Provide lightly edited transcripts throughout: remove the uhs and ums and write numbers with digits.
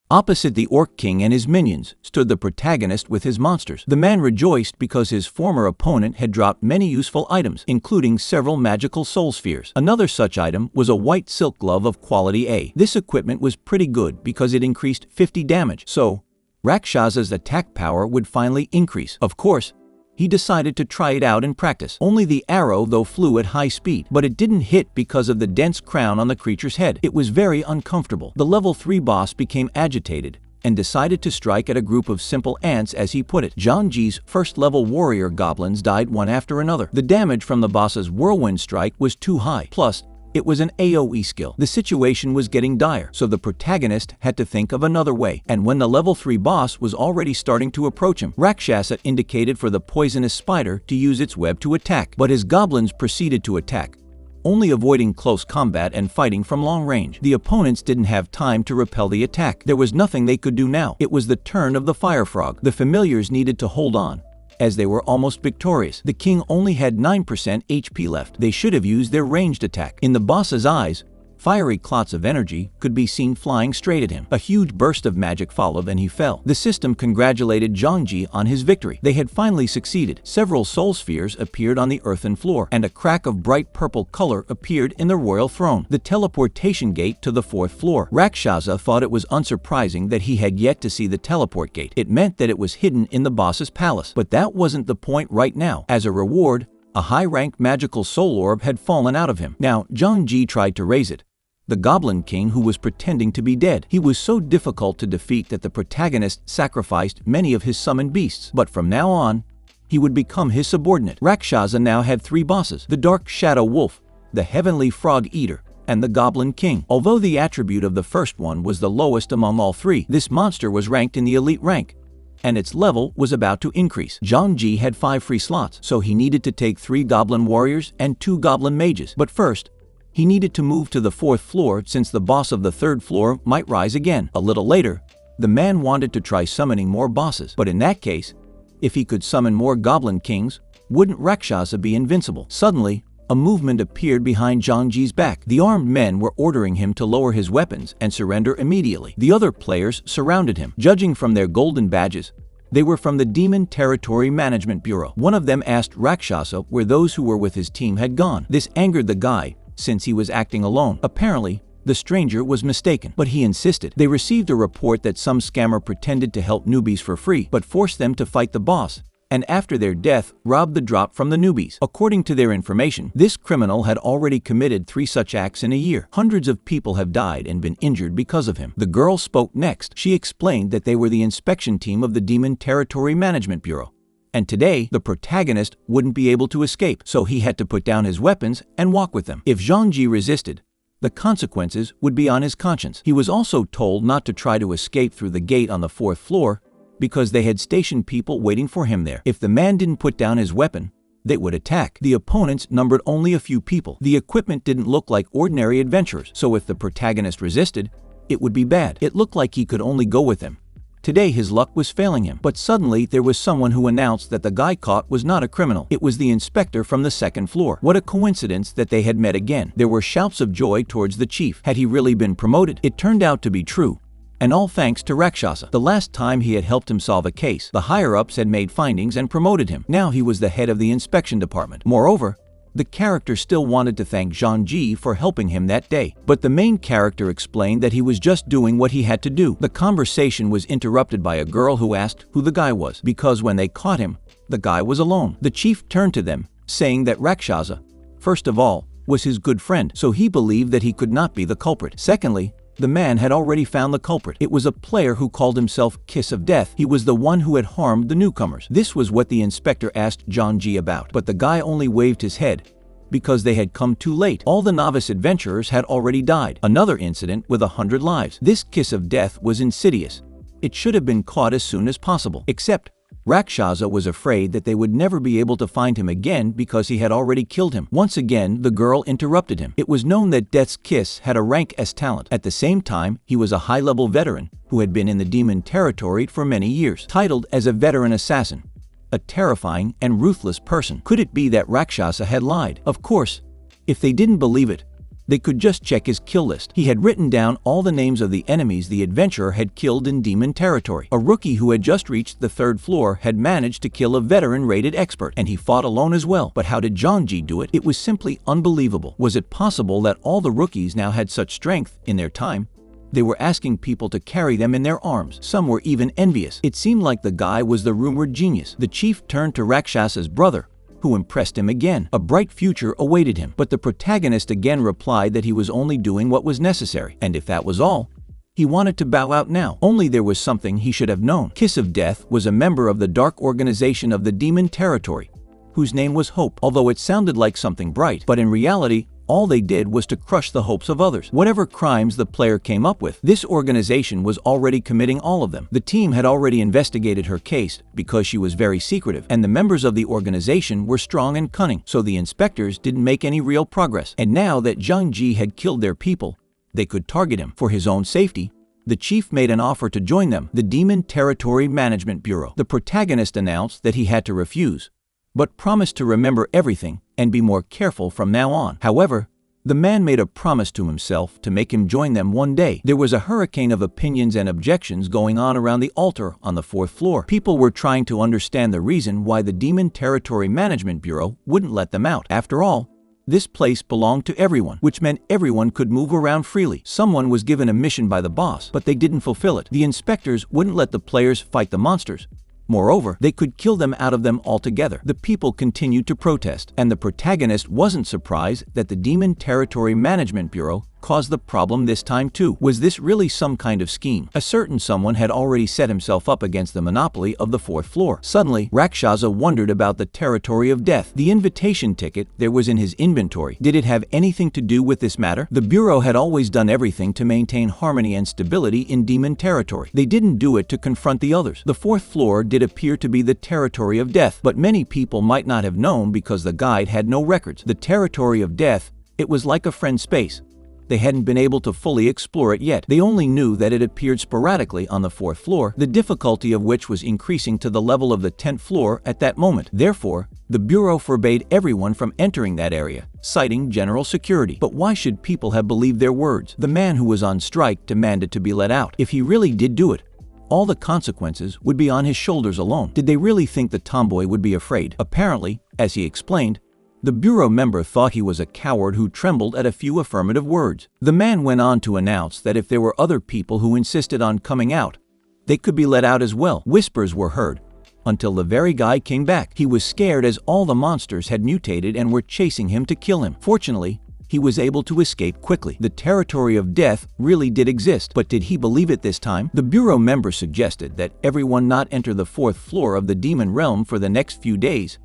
Opposite the Orc King and his minions stood the protagonist with his monsters. The man rejoiced because his former opponent had dropped many useful items, including several magical soul spheres. Another such item was a white silk glove of quality A. This equipment was pretty good because it increased 50 damage, so Rakshasa's attack power would finally increase. Of course, he decided to try it out in practice. Only the arrow, though, flew at high speed, but it didn't hit because of the dense crown on the creature's head. It was very uncomfortable. The level 3 boss became agitated and decided to strike at a group of simple ants, as he put it. Zhangji's first-level warrior goblins died one after another. The damage from the boss's whirlwind strike was too high. Plus, it was an AoE skill. The situation was getting dire, so the protagonist had to think of another way. And when the level 3 boss was already starting to approach him, Rakshasa indicated for the poisonous spider to use its web to attack. But his goblins proceeded to attack, only avoiding close combat and fighting from long range. The opponents didn't have time to repel the attack. There was nothing they could do now. It was the turn of the fire frog. The familiars needed to hold on, as they were almost victorious. The king only had 9% HP left. They should have used their ranged attack. In the boss's eyes, fiery clots of energy could be seen flying straight at him. A huge burst of magic followed and he fell. The system congratulated Zhangji on his victory. They had finally succeeded. Several soul spheres appeared on the earthen floor, and a crack of bright purple color appeared in the royal throne, the teleportation gate to the 4th floor. Rakshasa thought it was unsurprising that he had yet to see the teleport gate. It meant that it was hidden in the boss's palace. But that wasn't the point right now. As a reward, a high-ranked magical soul orb had fallen out of him. Now, Zhangji tried to raise it. The Goblin King, who was pretending to be dead. He was so difficult to defeat that the protagonist sacrificed many of his summoned beasts. But from now on, he would become his subordinate. Rakshasa now had 3 bosses: the Dark Shadow Wolf, the Heavenly Frog Eater, and the Goblin King. Although the attribute of the first one was the lowest among all 3, this monster was ranked in the elite rank, and its level was about to increase. Zhangji had 5 free slots, so he needed to take 3 Goblin Warriors and 2 Goblin Mages. But first, he needed to move to the 4th floor since the boss of the 3rd floor might rise again. A little later, the man wanted to try summoning more bosses, but in that case, if he could summon more Goblin Kings, wouldn't Rakshasa be invincible? Suddenly, a movement appeared behind Zhangji's back. The armed men were ordering him to lower his weapons and surrender immediately. The other players surrounded him. Judging from their golden badges, they were from the Demon Territory Management Bureau. One of them asked Rakshasa where those who were with his team had gone. This angered the guy, since he was acting alone. Apparently, the stranger was mistaken, but he insisted. They received a report that some scammer pretended to help newbies for free, but forced them to fight the boss, and after their death, robbed the drop from the newbies. According to their information, this criminal had already committed 3 such acts in a year. Hundreds of people have died and been injured because of him. The girl spoke next. She explained that they were the inspection team of the Demon Territory Management Bureau, and today, the protagonist wouldn't be able to escape, so he had to put down his weapons and walk with them. If Zhangji resisted, the consequences would be on his conscience. He was also told not to try to escape through the gate on the 4th floor because they had stationed people waiting for him there. If the man didn't put down his weapon, they would attack. The opponents numbered only a few people. The equipment didn't look like ordinary adventurers, so if the protagonist resisted, it would be bad. It looked like he could only go with them. Today his luck was failing him, but suddenly there was someone who announced that the guy caught was not a criminal. It was the inspector from the 2nd floor. What a coincidence that they had met again. There were shouts of joy towards the chief. Had he really been promoted? It turned out to be true, and all thanks to Rakshasa. The last time he had helped him solve a case, the higher-ups had made findings and promoted him. Now he was the head of the inspection department. Moreover, the character still wanted to thank Zhangji for helping him that day, but the main character explained that he was just doing what he had to do. The conversation was interrupted by a girl who asked who the guy was, because when they caught him, the guy was alone. The chief turned to them, saying that Rakshasa, first of all, was his good friend, so he believed that he could not be the culprit. Secondly, the man had already found the culprit. It was a player who called himself Kiss of Death. He was the one who had harmed the newcomers. This was what the inspector asked Zhangji about, but the guy only waved his head because they had come too late. All the novice adventurers had already died. Another incident with 100 lives. This Kiss of Death was insidious. It should have been caught as soon as possible, except Rakshasa was afraid that they would never be able to find him again because he had already killed him. Once again, the girl interrupted him. It was known that Death's Kiss had a rank S talent. At the same time, he was a high-level veteran who had been in the demon territory for many years, titled as a veteran assassin, a terrifying and ruthless person. Could it be that Rakshasa had lied? Of course, if they didn't believe it, They could just check his kill list. He had written down all the names of the enemies the adventurer had killed in demon territory. A rookie who had just reached the 3rd floor had managed to kill a veteran-rated expert, and he fought alone as well. But how did Jeonji do it? It was simply unbelievable. Was it possible that all the rookies now had such strength in their time? They were asking people to carry them in their arms. Some were even envious. It seemed like the guy was the rumored genius. The chief turned to Rakshasa's brother, who impressed him again. A bright future awaited him, but the protagonist again replied that he was only doing what was necessary, and if that was all, he wanted to bow out now. Only there was something he should have known. Kiss of Death was a member of the dark organization of the demon territory, whose name was Hope, although it sounded like something bright, but in reality, all they did was to crush the hopes of others. Whatever crimes the player came up with, this organization was already committing all of them. The team had already investigated her case because she was very secretive, and the members of the organization were strong and cunning, so the inspectors didn't make any real progress. And now that Jeonji had killed their people, they could target him. For his own safety, the chief made an offer to join them, the Demon Territory Management Bureau. The protagonist announced that he had to refuse, but promised to remember everything and be more careful from now on. However, the man made a promise to himself to make him join them one day. There was a hurricane of opinions and objections going on around the altar on the 4th floor. People were trying to understand the reason why the Demon Territory Management Bureau wouldn't let them out. After all, this place belonged to everyone, which meant everyone could move around freely. Someone was given a mission by the boss, but they didn't fulfill it. The inspectors wouldn't let the players fight the monsters. Moreover, they could kill them out of them altogether. The people continued to protest, and the protagonist wasn't surprised that the Demon Territory Management Bureau caused the problem this time too. Was this really some kind of scheme? A certain someone had already set himself up against the monopoly of the 4th floor. Suddenly, Rakshasa wondered about the territory of death. The invitation ticket there was in his inventory. Did it have anything to do with this matter? The Bureau had always done everything to maintain harmony and stability in demon territory. They didn't do it to confront the others. The 4th floor did appear to be the territory of death, but many people might not have known because the guide had no records. The territory of death, it was like a friend space. They hadn't been able to fully explore it yet. They only knew that it appeared sporadically on the 4th floor, the difficulty of which was increasing to the level of the 10th floor at that moment. Therefore, the Bureau forbade everyone from entering that area, citing general security. But why should people have believed their words? The man who was on strike demanded to be let out. If he really did do it, all the consequences would be on his shoulders alone. Did they really think the tomboy would be afraid? Apparently, as he explained, the Bureau member thought he was a coward who trembled at a few affirmative words. The man went on to announce that if there were other people who insisted on coming out, they could be let out as well. Whispers were heard, until the very guy came back. He was scared as all the monsters had mutated and were chasing him to kill him. Fortunately, he was able to escape quickly. The territory of death really did exist, but did he believe it this time? The Bureau member suggested that everyone not enter the 4th floor of the demon realm for the next few days,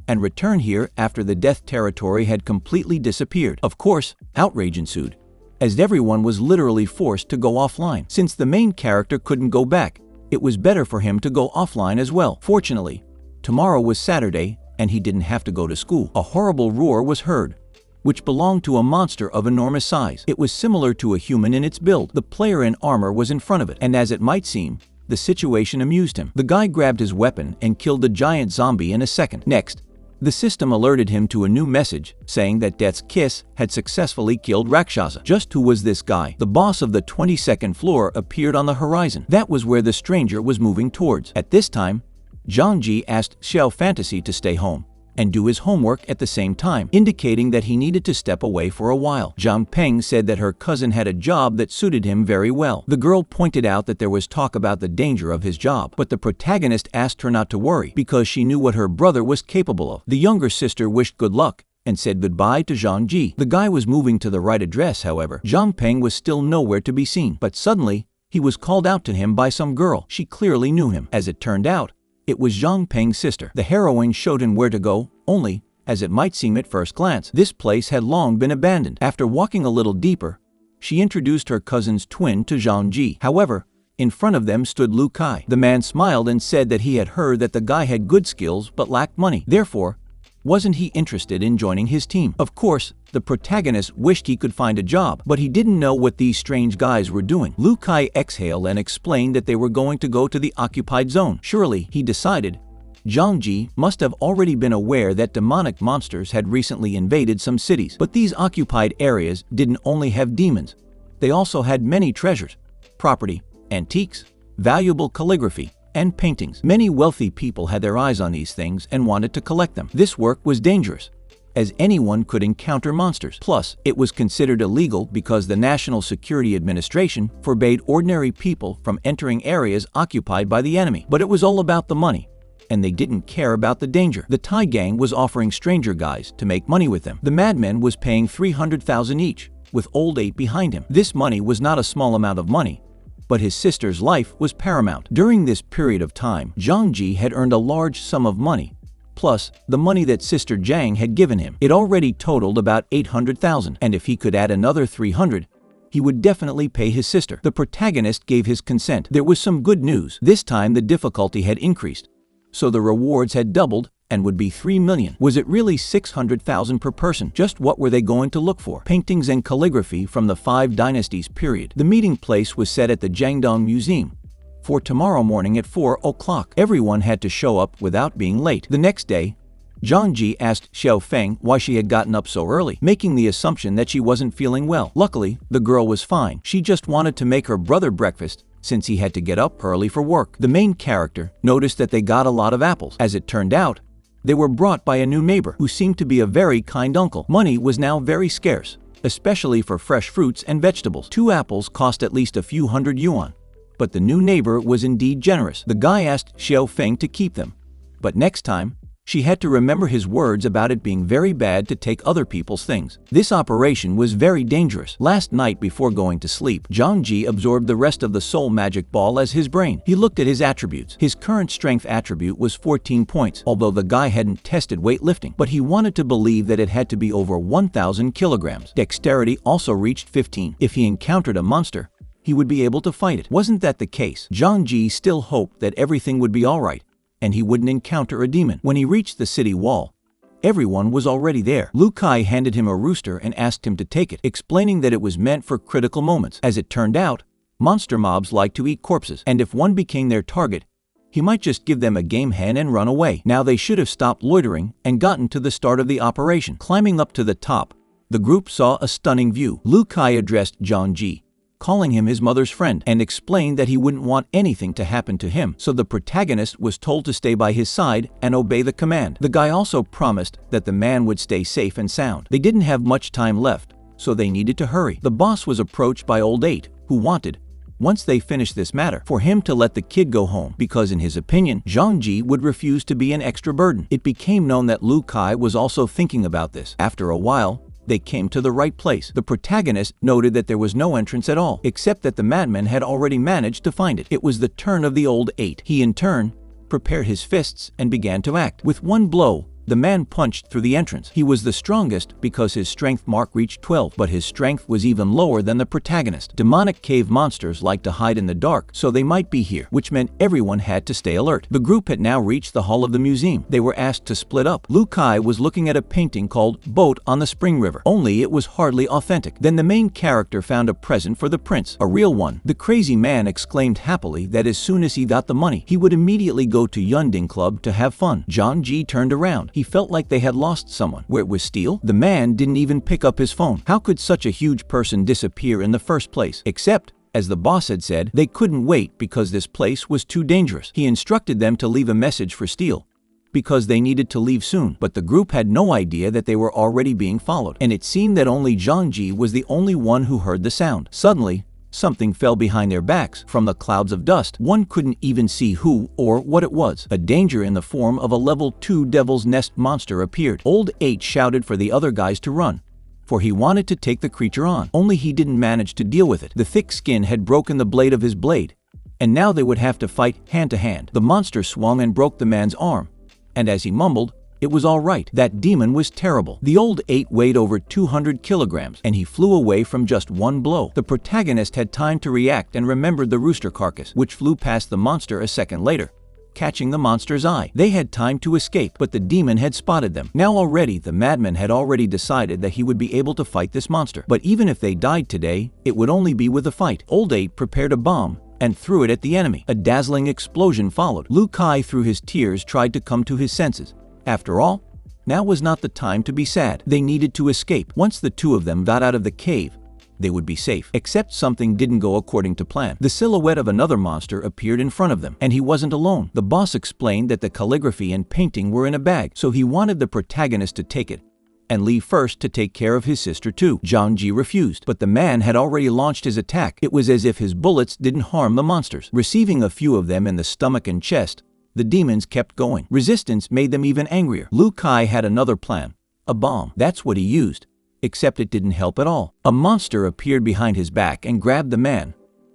and return here after the death territory had completely disappeared. Of course, outrage ensued, as everyone was literally forced to go offline. Since the main character couldn't go back, it was better for him to go offline as well. Fortunately, tomorrow was Saturday, and he didn't have to go to school. A horrible roar was heard, which belonged to a monster of enormous size. It was similar to a human in its build. The player in armor was in front of it, and as it might seem, the situation amused him. The guy grabbed his weapon and killed the giant zombie in a second. Next, the system alerted him to a new message saying that Death's Kiss had successfully killed Rakshasa. Just who was this guy? The boss of the 22nd floor appeared on the horizon. That was where the stranger was moving towards. At this time, Jeonji asked Xiao Fantasy to stay home and do his homework at the same time, indicating that he needed to step away for a while. Zhang Peng said that her cousin had a job that suited him very well. The girl pointed out that there was talk about the danger of his job, but the protagonist asked her not to worry because she knew what her brother was capable of. The younger sister wished good luck and said goodbye to Zhang Ji. The guy was moving to the right address, however. Zhang Peng was still nowhere to be seen, but suddenly, he was called out to him by some girl. She clearly knew him. As it turned out, it was Zhang Peng's sister. The heroine showed him where to go, only, as it might seem at first glance, this place had long been abandoned. After walking a little deeper, she introduced her cousin's twin to Zhang Ji. However, in front of them stood Lu Kai. The man smiled and said that he had heard that the guy had good skills but lacked money. Therefore, wasn't he interested in joining his team? Of course, the protagonist wished he could find a job, but he didn't know what these strange guys were doing. Lu Kai exhaled and explained that they were going to go to the occupied zone. Surely, he decided, Zhang Ji must have already been aware that demonic monsters had recently invaded some cities. But these occupied areas didn't only have demons. They also had many treasures, property, antiques, valuable calligraphy, and paintings. Many wealthy people had their eyes on these things and wanted to collect them. This work was dangerous, as anyone could encounter monsters. Plus, it was considered illegal because the National Security Administration forbade ordinary people from entering areas occupied by the enemy. But it was all about the money, and they didn't care about the danger. The Thai gang was offering stranger guys to make money with them. The madman was paying 300,000 each, with Old 8 behind him. This money was not a small amount of money, but his sister's life was paramount. During this period of time, Zhang Ji had earned a large sum of money, plus the money that Sister Zhang had given him. It already totaled about 800,000, and if he could add another 300, he would definitely pay his sister. The protagonist gave his consent. There was some good news. This time the difficulty had increased, so the rewards had doubled and would be 3 million. Was it really 600,000 per person? Just what were they going to look for? Paintings and calligraphy from the 5 Dynasties period. The meeting place was set at the Jiangdong Museum for tomorrow morning at 4 o'clock. Everyone had to show up without being late. The next day, Zhang Ji asked Xiao Feng why she had gotten up so early, making the assumption that she wasn't feeling well. Luckily, the girl was fine. She just wanted to make her brother breakfast since he had to get up early for work. The main character noticed that they got a lot of apples. As it turned out, they were brought by a new neighbor who seemed to be a very kind uncle. Money was now very scarce, especially for fresh fruits and vegetables. 2 apples cost at least a few hundred yuan. But the new neighbor was indeed generous. The guy asked Xiao Feng to keep them, but next time, she had to remember his words about it being very bad to take other people's things. This operation was very dangerous. Last night before going to sleep, Zhang Ji absorbed the rest of the soul magic ball as his brain. He looked at his attributes. His current strength attribute was 14 points, although the guy hadn't tested weightlifting, but he wanted to believe that it had to be over 1,000 kilograms. Dexterity also reached 15. If he encountered a monster, he would be able to fight it. Wasn't that the case? Zhang Ji still hoped that everything would be alright, and he wouldn't encounter a demon. When he reached the city wall, everyone was already there. Lu Kai handed him a rooster and asked him to take it, explaining that it was meant for critical moments. As it turned out, monster mobs like to eat corpses, and if one became their target, he might just give them a game hen and run away. Now they should have stopped loitering and gotten to the start of the operation. Climbing up to the top, the group saw a stunning view. Lu Kai addressed Zhang Ji, calling him his mother's friend, and explained that he wouldn't want anything to happen to him, so the protagonist was told to stay by his side and obey the command. The guy also promised that the man would stay safe and sound. They didn't have much time left, so they needed to hurry. The boss was approached by Old 8, who wanted, once they finished this matter, for him to let the kid go home, because in his opinion, Zhang Ji would refuse to be an extra burden. It became known that Lu Kai was also thinking about this. After a while, they came to the right place. The protagonist noted that there was no entrance at all, except that the madman had already managed to find it. It was the turn of the Old 8. He in turn prepared his fists and began to act. With one blow, the man punched through the entrance. He was the strongest because his strength mark reached 12, but his strength was even lower than the protagonist. Demonic cave monsters like to hide in the dark, so they might be here, which meant everyone had to stay alert. The group had now reached the hall of the museum. They were asked to split up. Lu Kai was looking at a painting called Boat on the Spring River, only it was hardly authentic. Then the main character found a present for the prince, a real one. The crazy man exclaimed happily that as soon as he got the money, he would immediately go to Yunding Club to have fun. Zhang Ji turned around. He felt like they had lost someone. Where it was Steel? The man didn't even pick up his phone. How could such a huge person disappear in the first place? Except, as the boss had said, they couldn't wait because this place was too dangerous. He instructed them to leave a message for Steel, because they needed to leave soon, but the group had no idea that they were already being followed, and it seemed that only Zhang Ji was the only one who heard the sound. Suddenly, something fell behind their backs. From the clouds of dust, one couldn't even see who or what it was. A danger in the form of a level 2 Devil's Nest monster appeared. Old 8 shouted for the other guys to run, for he wanted to take the creature on, only he didn't manage to deal with it. The thick skin had broken the blade of his blade, and now they would have to fight hand to hand. The monster swung and broke the man's arm, and as he mumbled, it was all right. That demon was terrible. The Old 8 weighed over 200 kilograms, and he flew away from just one blow. The protagonist had time to react and remembered the rooster carcass, which flew past the monster a second later, catching the monster's eye. They had time to escape, but the demon had spotted them. Now already, the madman had already decided that he would be able to fight this monster. But even if they died today, it would only be with a fight. Old 8 prepared a bomb and threw it at the enemy. A dazzling explosion followed. Lu Kai, through his tears, tried to come to his senses. After all, now was not the time to be sad. They needed to escape. Once the two of them got out of the cave, they would be safe. Except something didn't go according to plan. The silhouette of another monster appeared in front of them, and he wasn't alone. The boss explained that the calligraphy and painting were in a bag, so he wanted the protagonist to take it and leave first to take care of his sister too. Zhangji refused, but the man had already launched his attack. It was as if his bullets didn't harm the monsters. Receiving a few of them in the stomach and chest, the demons kept going. Resistance made them even angrier. Lu Kai had another plan. A bomb. That's what he used. Except it didn't help at all. A monster appeared behind his back and grabbed the man,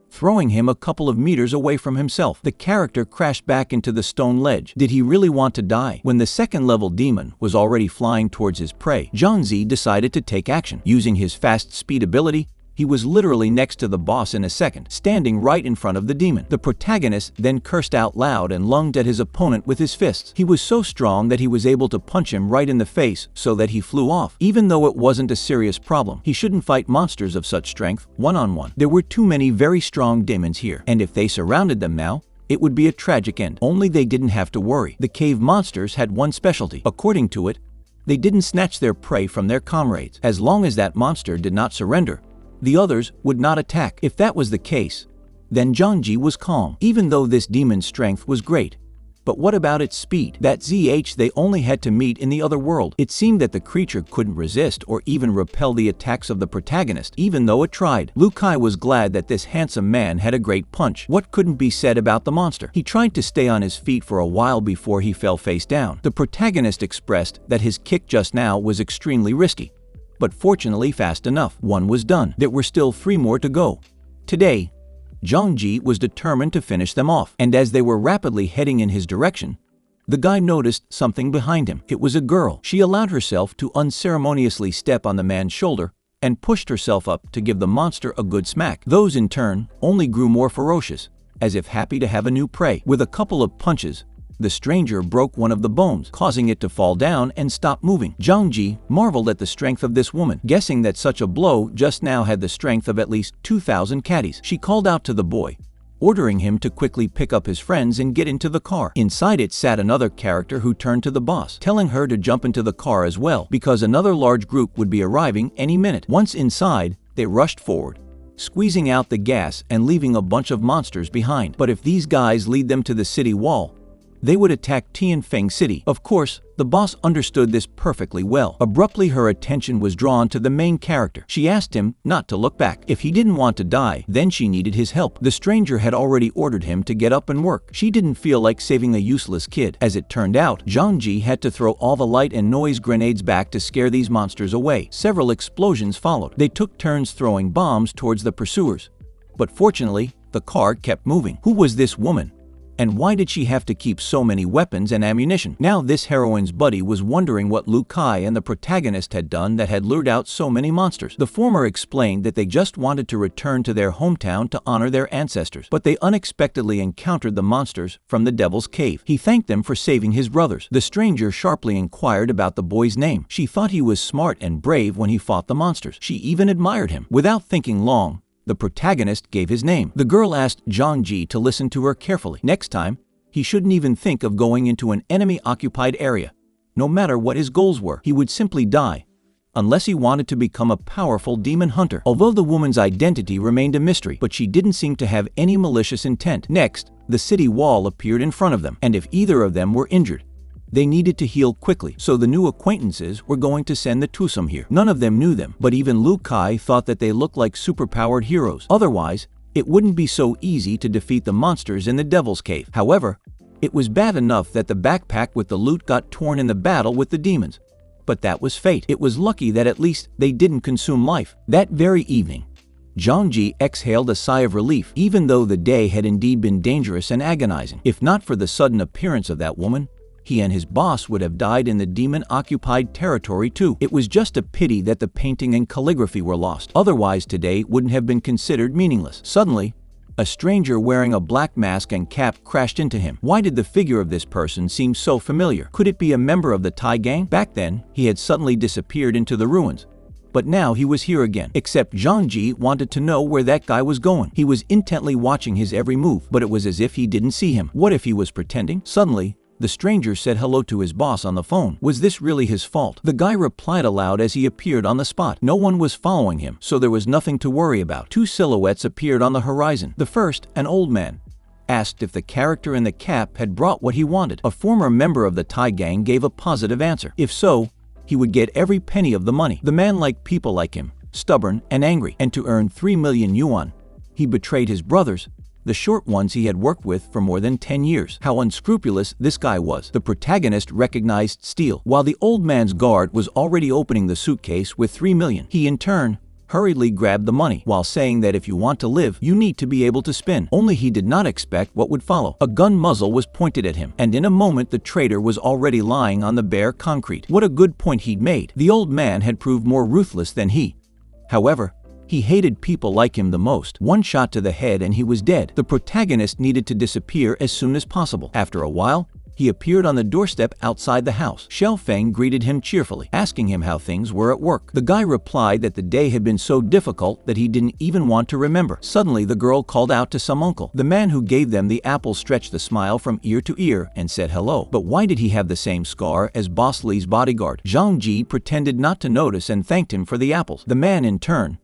throwing him a couple of meters away from himself. The character crashed back into the stone ledge. Did he really want to die? When the second-level demon was already flying towards his prey, Zhangji decided to take action. Using his fast speed ability, he was literally next to the boss in a second, standing right in front of the demon. The protagonist then cursed out loud and lunged at his opponent with his fists. He was so strong that he was able to punch him right in the face so that he flew off. Even though it wasn't a serious problem, he shouldn't fight monsters of such strength one-on-one. There were too many very strong demons here, and if they surrounded them now, it would be a tragic end. Only they didn't have to worry. The cave monsters had one specialty. According to it, they didn't snatch their prey from their comrades. As long as that monster did not surrender, the others would not attack. If that was the case, then Zhangji was calm, even though this demon's strength was great. But what about its speed? That ZH they only had to meet in the other world. It seemed that the creature couldn't resist or even repel the attacks of the protagonist, even though it tried. Lu Kai was glad that this handsome man had a great punch. What couldn't be said about the monster? He tried to stay on his feet for a while before he fell face down. The protagonist expressed that his kick just now was extremely risky, but fortunately fast enough. One was done. There were still 3 more to go. Today, Zhangji was determined to finish them off, and as they were rapidly heading in his direction, the guy noticed something behind him. It was a girl. She allowed herself to unceremoniously step on the man's shoulder and pushed herself up to give the monster a good smack. Those, in turn, only grew more ferocious, as if happy to have a new prey. With a couple of punches, the stranger broke one of the bones, causing it to fall down and stop moving. Zhangji marveled at the strength of this woman, guessing that such a blow just now had the strength of at least 2,000 caddies. She called out to the boy, ordering him to quickly pick up his friends and get into the car. Inside it sat another character who turned to the boss, telling her to jump into the car as well, because another large group would be arriving any minute. Once inside, they rushed forward, squeezing out the gas and leaving a bunch of monsters behind. But if these guys lead them to the city wall, they would attack Tianfeng City. Of course, the boss understood this perfectly well. Abruptly, her attention was drawn to the main character. She asked him not to look back. If he didn't want to die, then she needed his help. The stranger had already ordered him to get up and work. She didn't feel like saving a useless kid. As it turned out, Zhangji had to throw all the light and noise grenades back to scare these monsters away. Several explosions followed. They took turns throwing bombs towards the pursuers. But fortunately, the car kept moving. Who was this woman? And why did she have to keep so many weapons and ammunition? Now this heroine's buddy was wondering what Lu Kai and the protagonist had done that had lured out so many monsters. The former explained that they just wanted to return to their hometown to honor their ancestors, but they unexpectedly encountered the monsters from the Devil's Cave. He thanked them for saving his brothers. The stranger sharply inquired about the boy's name. She thought he was smart and brave when he fought the monsters. She even admired him. Without thinking long, the protagonist gave his name. The girl asked Zhangji to listen to her carefully. Next time, he shouldn't even think of going into an enemy-occupied area. No matter what his goals were, he would simply die, unless he wanted to become a powerful demon hunter. Although the woman's identity remained a mystery, but she didn't seem to have any malicious intent. Next, the city wall appeared in front of them, and if either of them were injured, they needed to heal quickly, so the new acquaintances were going to send the twosome here. None of them knew them, but even Lu Kai thought that they looked like superpowered heroes. Otherwise, it wouldn't be so easy to defeat the monsters in the Devil's Cave. However, it was bad enough that the backpack with the loot got torn in the battle with the demons. But that was fate. It was lucky that at least they didn't consume life. That very evening, Zhangji exhaled a sigh of relief, even though the day had indeed been dangerous and agonizing. If not for the sudden appearance of that woman, he and his boss would have died in the demon-occupied territory too. It was just a pity that the painting and calligraphy were lost. Otherwise, today wouldn't have been considered meaningless. Suddenly, a stranger wearing a black mask and cap crashed into him. Why did the figure of this person seem so familiar? Could it be a member of the Thai gang? Back then, he had suddenly disappeared into the ruins, But now he was here again. Except Zhangji wanted to know where that guy was going. He was intently watching his every move, but it was as if he didn't see him. What if he was pretending? Suddenly, the stranger said hello to his boss on the phone. Was this really his fault? The guy replied aloud as he appeared on the spot. No one was following him, so there was nothing to worry about. Two silhouettes appeared on the horizon. The first, an old man, asked if the character in the cap had brought what he wanted. A former member of the Thai gang gave a positive answer. If so, he would get every penny of the money. The man liked people like him, stubborn and angry, and to earn 3 million yuan, he betrayed his brothers, the short ones he had worked with for more than 10 years. How unscrupulous this guy was. The protagonist recognized Steele. While the old man's guard was already opening the suitcase with 3 million, he in turn hurriedly grabbed the money, while saying that if you want to live, you need to be able to spin. Only he did not expect what would follow. A gun muzzle was pointed at him, and in a moment the traitor was already lying on the bare concrete. What a good point he'd made. The old man had proved more ruthless than he. However, he hated people like him the most. One shot to the head and he was dead. The protagonist needed to disappear as soon as possible. After a while, he appeared on the doorstep outside the house. Xiao Feng greeted him cheerfully, asking him how things were at work. The guy replied that the day had been so difficult that he didn't even want to remember. Suddenly, the girl called out to some uncle. The man who gave them the apple stretched the smile from ear to ear and said hello. But why did he have the same scar as Boss Li's bodyguard? Zhang Ji pretended not to notice and thanked him for the apples. The man, in turn,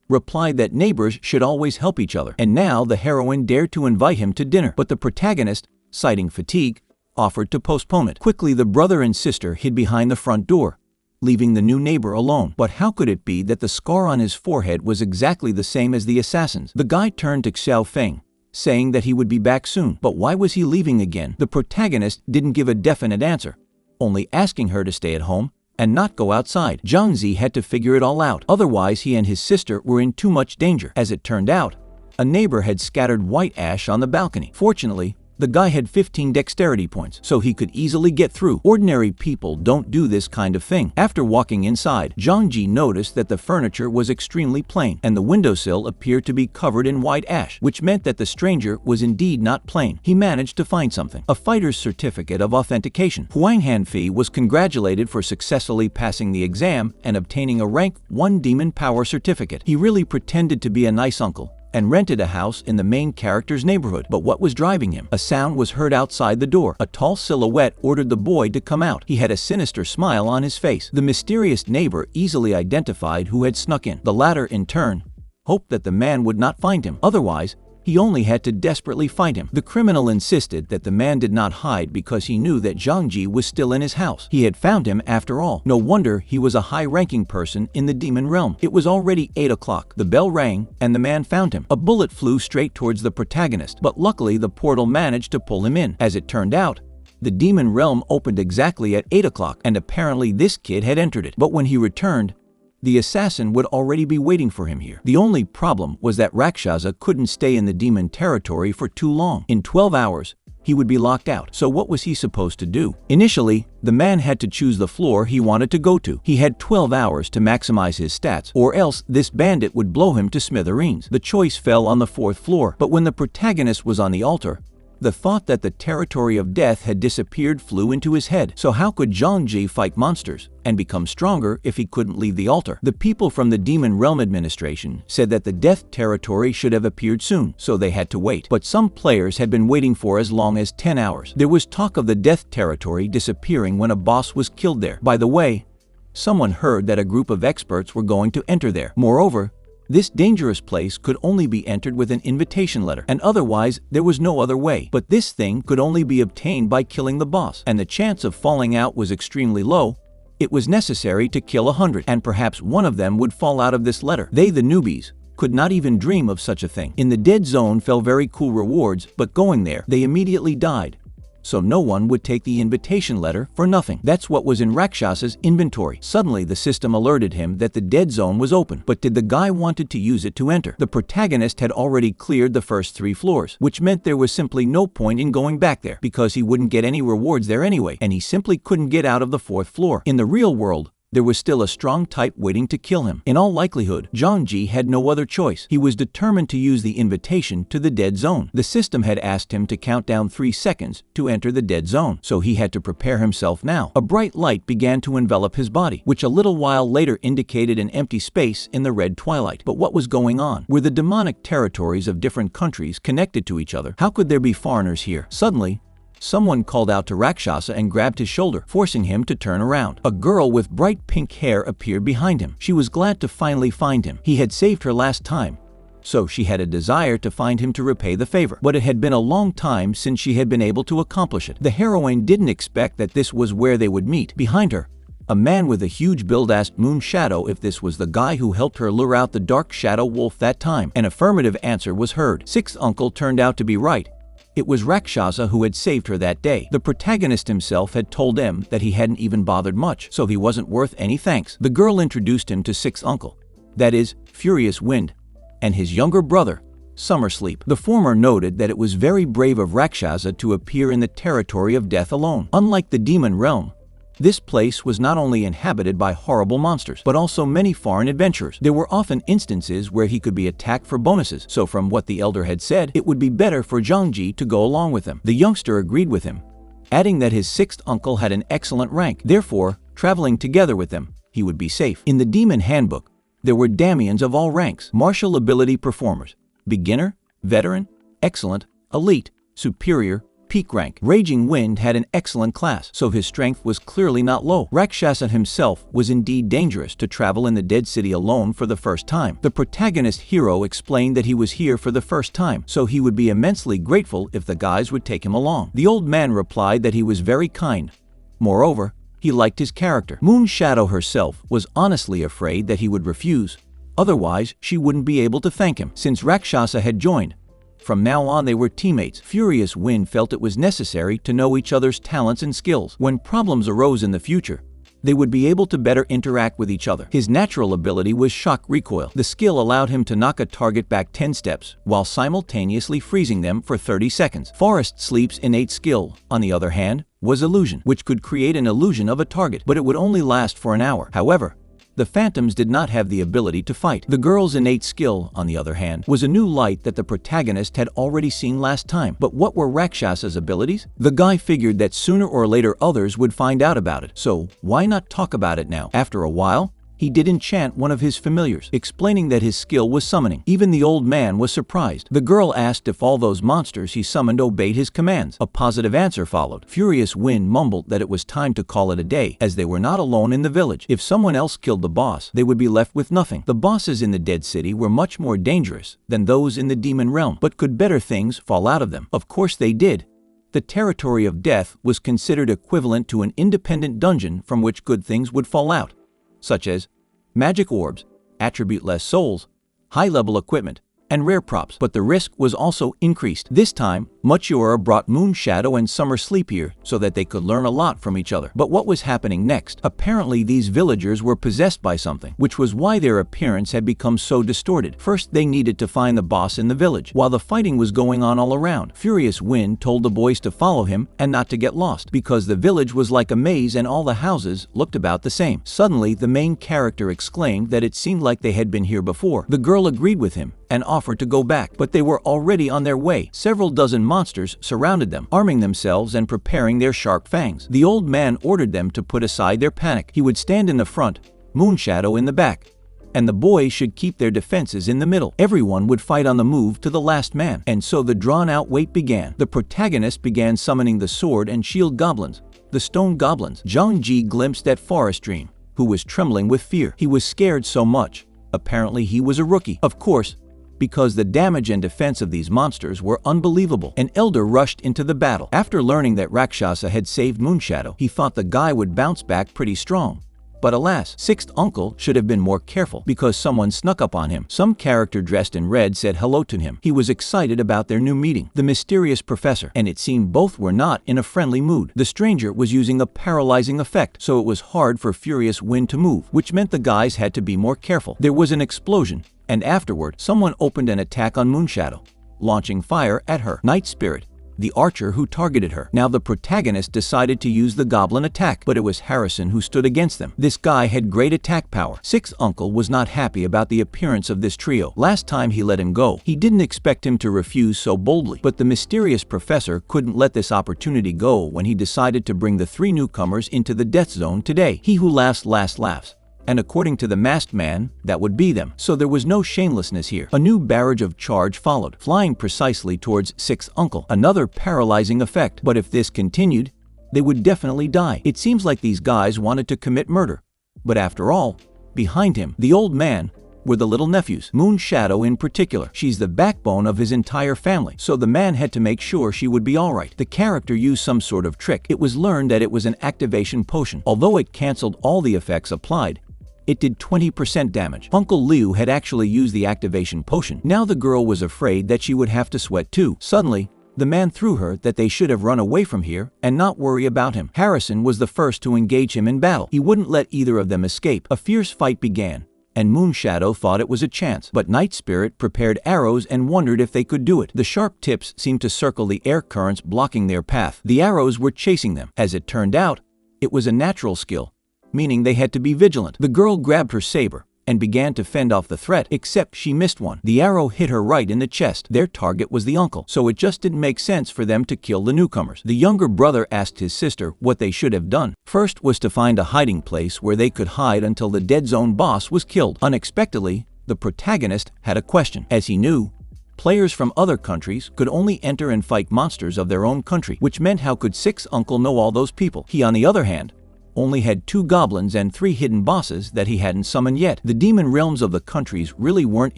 replied that neighbors should always help each other. And now the heroine dared to invite him to dinner. But the protagonist, citing fatigue, offered to postpone it. Quickly, the brother and sister hid behind the front door, leaving the new neighbor alone. But how could it be that the scar on his forehead was exactly the same as the assassin's? The guy turned to Xiao Feng, saying that he would be back soon. But why was he leaving again? The protagonist didn't give a definite answer, only asking her to stay at home and not go outside. Zhang Zi had to figure it all out. Otherwise, he and his sister were in too much danger. As it turned out, a neighbor had scattered white ash on the balcony. Fortunately, the guy had 15 dexterity points, so he could easily get through. Ordinary people don't do this kind of thing. After walking inside, Zhang Ji noticed that the furniture was extremely plain, and the windowsill appeared to be covered in white ash, which meant that the stranger was indeed not plain. He managed to find something: a fighter's certificate of authentication. Huang Hanfi was congratulated for successfully passing the exam and obtaining a rank 1 demon power certificate. He really pretended to be a nice uncle and rented a house in the main character's neighborhood. But what was driving him? A sound was heard outside the door. A tall silhouette ordered the boy to come out. He had a sinister smile on his face. The mysterious neighbor easily identified who had snuck in. The latter, in turn, hoped that the man would not find him. Otherwise, he only had to desperately fight him. The criminal insisted that the man did not hide because he knew that Zhang Ji was still in his house. He had found him after all. No wonder he was a high-ranking person in the demon realm. It was already 8 o'clock. The bell rang and the man found him. A bullet flew straight towards the protagonist, but luckily the portal managed to pull him in. As it turned out, the demon realm opened exactly at 8 o'clock, and apparently this kid had entered it. But when he returned, the assassin would already be waiting for him here. The only problem was that Rakshasa couldn't stay in the demon territory for too long. In 12 hours, he would be locked out. So what was he supposed to do? Initially, the man had to choose the floor he wanted to go to. He had 12 hours to maximize his stats, or else this bandit would blow him to smithereens. The choice fell on the 4th floor, but when the protagonist was on the altar, the thought that the territory of death had disappeared flew into his head. So how could Zhang Ji fight monsters and become stronger if he couldn't leave the altar? The people from the Demon Realm Administration said that the death territory should have appeared soon, so they had to wait. But some players had been waiting for as long as 10 hours. There was talk of the death territory disappearing when a boss was killed there. By the way, someone heard that a group of experts were going to enter there. Moreover, this dangerous place could only be entered with an invitation letter, and otherwise there was no other way. But this thing could only be obtained by killing the boss, and the chance of falling out was extremely low. It was necessary to kill 100, and perhaps one of them would fall out of this letter. They, the newbies, could not even dream of such a thing. In the dead zone fell very cool rewards, but going there, they immediately died. So no one would take the invitation letter for nothing. That's what was in Rakshasa's inventory. Suddenly, the system alerted him that the dead zone was open. But did the guy wanted to use it to enter? The protagonist had already cleared the first 3 floors, which meant there was simply no point in going back there, because he wouldn't get any rewards there anyway, and he simply couldn't get out of the 4th floor. In the real world, there was still a strong type waiting to kill him. In all likelihood, Zhang Ji had no other choice. He was determined to use the invitation to the dead zone. The system had asked him to count down 3 seconds to enter the dead zone, so he had to prepare himself now. A bright light began to envelop his body, which a little while later indicated an empty space in the red twilight. But what was going on? Were the demonic territories of different countries connected to each other? How could there be foreigners here? Suddenly, someone called out to Rakshasa and grabbed his shoulder, forcing him to turn around. A girl with bright pink hair appeared behind him. She was glad to finally find him. He had saved her last time, so she had a desire to find him to repay the favor. But it had been a long time since she had been able to accomplish it. The heroine didn't expect that this was where they would meet. Behind her, a man with a huge build asked Moon Shadow if this was the guy who helped her lure out the dark shadow wolf that time. An affirmative answer was heard. Sixth uncle turned out to be right. It was Rakshasa who had saved her that day. The protagonist himself had told them that he hadn't even bothered much, so he wasn't worth any thanks. The girl introduced him to Sixth uncle, that is, Furious Wind, and his younger brother, Summer Sleep. The former noted that it was very brave of Rakshasa to appear in the territory of death alone. Unlike the demon realm, this place was not only inhabited by horrible monsters, but also many foreign adventurers. There were often instances where he could be attacked for bonuses, so from what the elder had said, it would be better for Zhang Ji to go along with them. The youngster agreed with him, adding that his sixth uncle had an excellent rank. Therefore, traveling together with them, he would be safe. In the Demon Handbook, there were Damians of all ranks, martial ability performers, beginner, veteran, excellent, elite, superior, peak rank. Raging Wind had an excellent class, so his strength was clearly not low. Rakshasa himself was indeed dangerous to travel in the Dead City alone for the first time. The protagonist hero explained that he was here for the first time, so he would be immensely grateful if the guys would take him along. The old man replied that he was very kind. Moreover, he liked his character. Moon Shadow herself was honestly afraid that he would refuse, otherwise she wouldn't be able to thank him. Since Rakshasa had joined, from now on they were teammates. Furious Wind felt it was necessary to know each other's talents and skills. When problems arose in the future, they would be able to better interact with each other. His natural ability was Shock Recoil. The skill allowed him to knock a target back 10 steps while simultaneously freezing them for 30 seconds. Forest Sleep's innate skill, on the other hand, was Illusion, which could create an illusion of a target, but it would only last for an hour. However, the phantoms did not have the ability to fight. The girl's innate skill, on the other hand, was a new light that the protagonist had already seen last time. But what were Rakshasa's abilities? The guy figured that sooner or later others would find out about it, so why not talk about it now? After a while, he did enchant one of his familiars, explaining that his skill was summoning. Even the old man was surprised. The girl asked if all those monsters he summoned obeyed his commands. A positive answer followed. Furious Wind mumbled that it was time to call it a day, as they were not alone in the village. If someone else killed the boss, they would be left with nothing. The bosses in the Dead City were much more dangerous than those in the Demon Realm, but could better things fall out of them? Of course they did. The territory of death was considered equivalent to an independent dungeon from which good things would fall out, such as magic orbs, attribute-less souls, high-level equipment, and rare props. But the risk was also increased. This time, Machiura brought Moon Shadow and Summer Sleep here so that they could learn a lot from each other. But what was happening next? Apparently these villagers were possessed by something, which was why their appearance had become so distorted. First, they needed to find the boss in the village. While the fighting was going on all around, Furious Wind told the boys to follow him and not to get lost, because the village was like a maze and all the houses looked about the same. Suddenly, the main character exclaimed that it seemed like they had been here before. The girl agreed with him and offered to go back, but they were already on their way. Several dozen monsters surrounded them, arming themselves and preparing their sharp fangs. The old man ordered them to put aside their panic. He would stand in the front, Moon Shadow in the back, and the boys should keep their defenses in the middle. Everyone would fight on the move to the last man, and so the drawn-out wait began. The protagonist began summoning the sword and shield goblins, the stone goblins. Zhang Ji glimpsed at Forest Dream, who was trembling with fear. He was scared so much. Apparently he was a rookie. Of course, because the damage and defense of these monsters were unbelievable. An elder rushed into the battle. After learning that Rakshasa had saved Moonshadow, he thought the guy would bounce back pretty strong. But alas, Sixth Uncle should have been more careful because someone snuck up on him. Some character dressed in red said hello to him. He was excited about their new meeting, the mysterious professor, and it seemed both were not in a friendly mood. The stranger was using a paralyzing effect, so it was hard for Furious Wind to move, which meant the guys had to be more careful. There was an explosion, and afterward, someone opened an attack on Moonshadow, launching fire at her. Night Spirit, the archer who targeted her. Now the protagonist decided to use the goblin attack, but it was Harrison who stood against them. This guy had great attack power. Sixth Uncle was not happy about the appearance of this trio. Last time he let him go, he didn't expect him to refuse so boldly, but the mysterious professor couldn't let this opportunity go when he decided to bring the three newcomers into the death zone today. He who laughs last laughs. And according to the masked man, that would be them. So there was no shamelessness here. A new barrage of charge followed, flying precisely towards Sixth Uncle. Another paralyzing effect. But if this continued, they would definitely die. It seems like these guys wanted to commit murder. But after all, behind him, the old man, were the little nephews, Moon Shadow in particular. She's the backbone of his entire family, so the man had to make sure she would be alright. The character used some sort of trick. It was learned that it was an activation potion. Although it cancelled all the effects applied, it did 20% damage. Uncle Liu had actually used the activation potion. Now the girl was afraid that she would have to sweat too. Suddenly, the man threw her that they should have run away from here and not worry about him. Harrison was the first to engage him in battle. He wouldn't let either of them escape. A fierce fight began, and Moon Shadow thought it was a chance. But Night Spirit prepared arrows and wondered if they could do it. The sharp tips seemed to circle the air currents blocking their path. The arrows were chasing them. As it turned out, it was a natural skill, meaning they had to be vigilant. The girl grabbed her saber and began to fend off the threat, except she missed one. The arrow hit her right in the chest. Their target was the uncle, so it just didn't make sense for them to kill the newcomers. The younger brother asked his sister what they should have done. First was to find a hiding place where they could hide until the dead zone boss was killed. Unexpectedly, the protagonist had a question. As he knew, players from other countries could only enter and fight monsters of their own country, which meant how could Sixth Uncle know all those people? He, on the other hand, only had 2 goblins and 3 hidden bosses that he hadn't summoned yet. The demon realms of the countries really weren't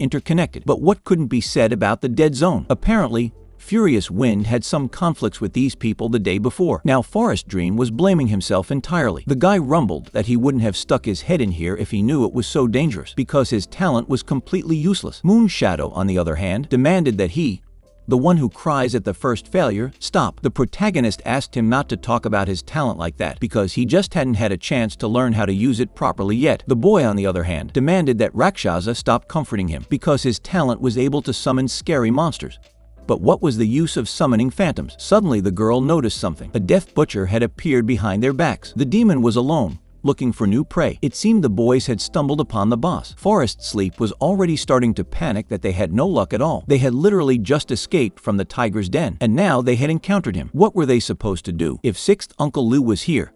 interconnected. But what couldn't be said about the dead zone? Apparently, Furious Wind had some conflicts with these people the day before. Now Forest Dream was blaming himself entirely. The guy rumbled that he wouldn't have stuck his head in here if he knew it was so dangerous, because his talent was completely useless. Moon Shadow, on the other hand, demanded that he, the one who cries at the first failure, stop. The protagonist asked him not to talk about his talent like that, because he just hadn't had a chance to learn how to use it properly yet. The boy, on the other hand, demanded that Rakshasa stop comforting him, because his talent was able to summon scary monsters. But what was the use of summoning phantoms? Suddenly the girl noticed something. A death butcher had appeared behind their backs. The demon was alone, looking for new prey. It seemed the boys had stumbled upon the boss. Forest Sleep was already starting to panic that they had no luck at all. They had literally just escaped from the tiger's den, and now they had encountered him. What were they supposed to do? If Sixth Uncle Liu was here,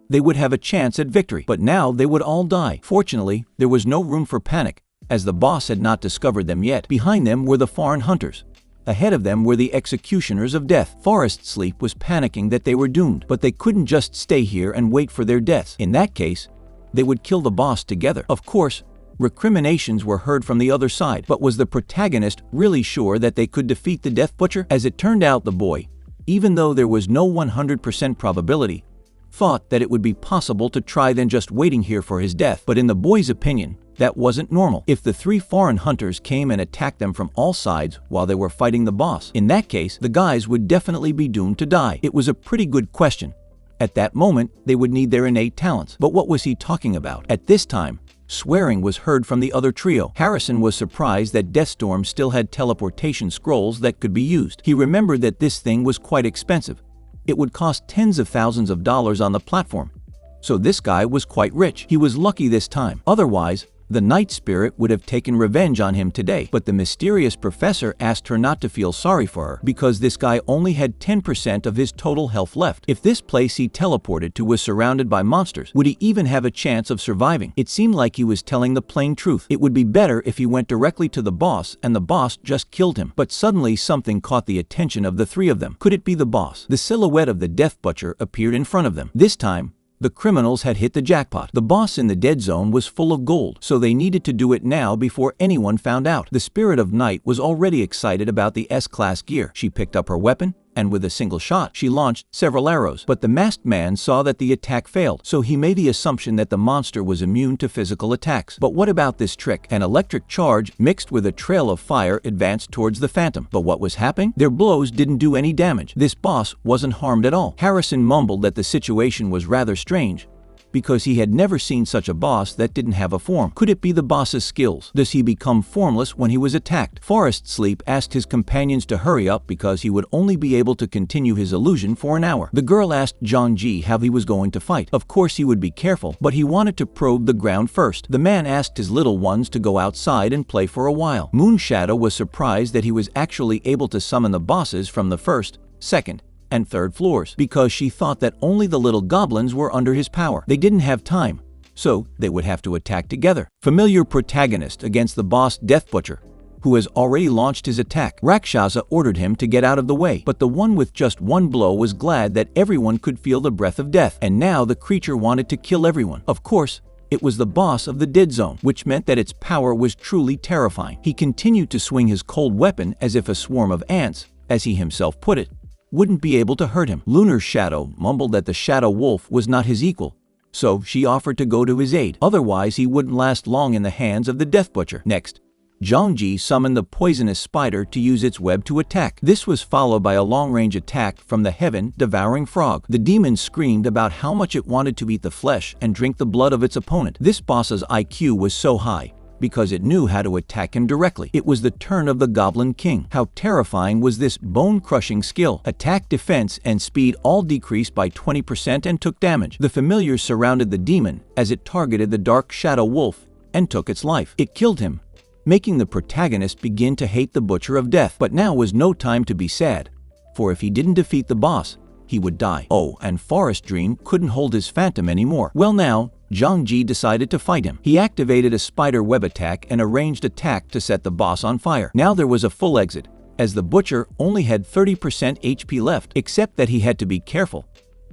they would have a chance at victory. But now they would all die. Fortunately, there was no room for panic, as the boss had not discovered them yet. Behind them were the foreign hunters. Ahead of them were the executioners of death. Forest Sleep was panicking that they were doomed, but they couldn't just stay here and wait for their deaths. In that case, they would kill the boss together. Of course, recriminations were heard from the other side, but was the protagonist really sure that they could defeat the Death Butcher? As it turned out, the boy, even though there was no 100% probability, thought that it would be possible to try than just waiting here for his death. But in the boy's opinion, that wasn't normal. If the 3 foreign hunters came and attacked them from all sides while they were fighting the boss, in that case, the guys would definitely be doomed to die. It was a pretty good question. At that moment, they would need their innate talents. But what was he talking about? At this time, swearing was heard from the other trio. Harrison was surprised that Deathstorm still had teleportation scrolls that could be used. He remembered that this thing was quite expensive. It would cost tens of thousands of dollars on the platform. So this guy was quite rich. He was lucky this time. Otherwise, the Night Spirit would have taken revenge on him today. But the mysterious professor asked her not to feel sorry for her, because this guy only had 10% of his total health left. If this place he teleported to was surrounded by monsters, would he even have a chance of surviving? It seemed like he was telling the plain truth. It would be better if he went directly to the boss and the boss just killed him. But suddenly something caught the attention of the 3 of them. Could it be the boss? The silhouette of the Death Butcher appeared in front of them. This time, the criminals had hit the jackpot. The boss in the dead zone was full of gold, so they needed to do it now before anyone found out. The Spirit of Night was already excited about the S-Class gear. She picked up her weapon, and with a single shot, she launched several arrows. But the masked man saw that the attack failed, so he made the assumption that the monster was immune to physical attacks. But what about this trick? An electric charge mixed with a trail of fire advanced towards the phantom. But what was happening? Their blows didn't do any damage. This boss wasn't harmed at all. Harrison mumbled that the situation was rather strange, because he had never seen such a boss that didn't have a form. Could it be the boss's skills? Does he become formless when he was attacked? Forest Sleep asked his companions to hurry up because he would only be able to continue his illusion for an hour. The girl asked Zhangji how he was going to fight. Of course he would be careful, but he wanted to probe the ground first. The man asked his little ones to go outside and play for a while. Moonshadow was surprised that he was actually able to summon the bosses from the first, second, and third floors, because she thought that only the little goblins were under his power. They didn't have time, so they would have to attack together. Familiar protagonist against the boss Death Butcher, who has already launched his attack. Rakshasa ordered him to get out of the way, but the one with just one blow was glad that everyone could feel the breath of death, and now the creature wanted to kill everyone. Of course, it was the boss of the dead zone, which meant that its power was truly terrifying. He continued to swing his cold weapon as if a swarm of ants, as he himself put it, wouldn't be able to hurt him. Lunar Shadow mumbled that the Shadow Wolf was not his equal, so she offered to go to his aid. Otherwise, he wouldn't last long in the hands of the Death Butcher. Next, Zhangji summoned the poisonous spider to use its web to attack. This was followed by a long-range attack from the heaven-devouring frog. The demon screamed about how much it wanted to eat the flesh and drink the blood of its opponent. This boss's IQ was so high because it knew how to attack him directly. It was the turn of the Goblin King. How terrifying was this bone-crushing skill? Attack, defense, and speed all decreased by 20% and took damage. The familiars surrounded the demon as it targeted the Dark Shadow Wolf and took its life. It killed him, making the protagonist begin to hate the Butcher of Death. But now was no time to be sad, for if he didn't defeat the boss, he would die. Oh, and Forest Dream couldn't hold his phantom anymore. Well, now Zhangji decided to fight him. He activated a spider web attack and a ranged attack to set the boss on fire. Now there was a full exit, as the Butcher only had 30% HP left, except that he had to be careful,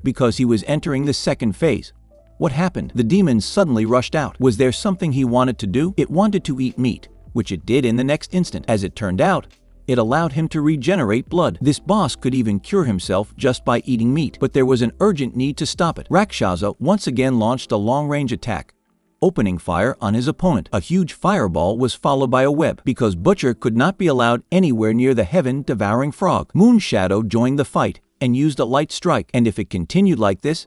because he was entering the second phase. What happened? The demon suddenly rushed out. Was there something he wanted to do? It wanted to eat meat, which it did in the next instant. As it turned out, it allowed him to regenerate blood. This boss could even cure himself just by eating meat, but there was an urgent need to stop it. Rakshasa once again launched a long-range attack, opening fire on his opponent. A huge fireball was followed by a web, because Butcher could not be allowed anywhere near the heaven-devouring frog. Moonshadow joined the fight and used a light strike, and if it continued like this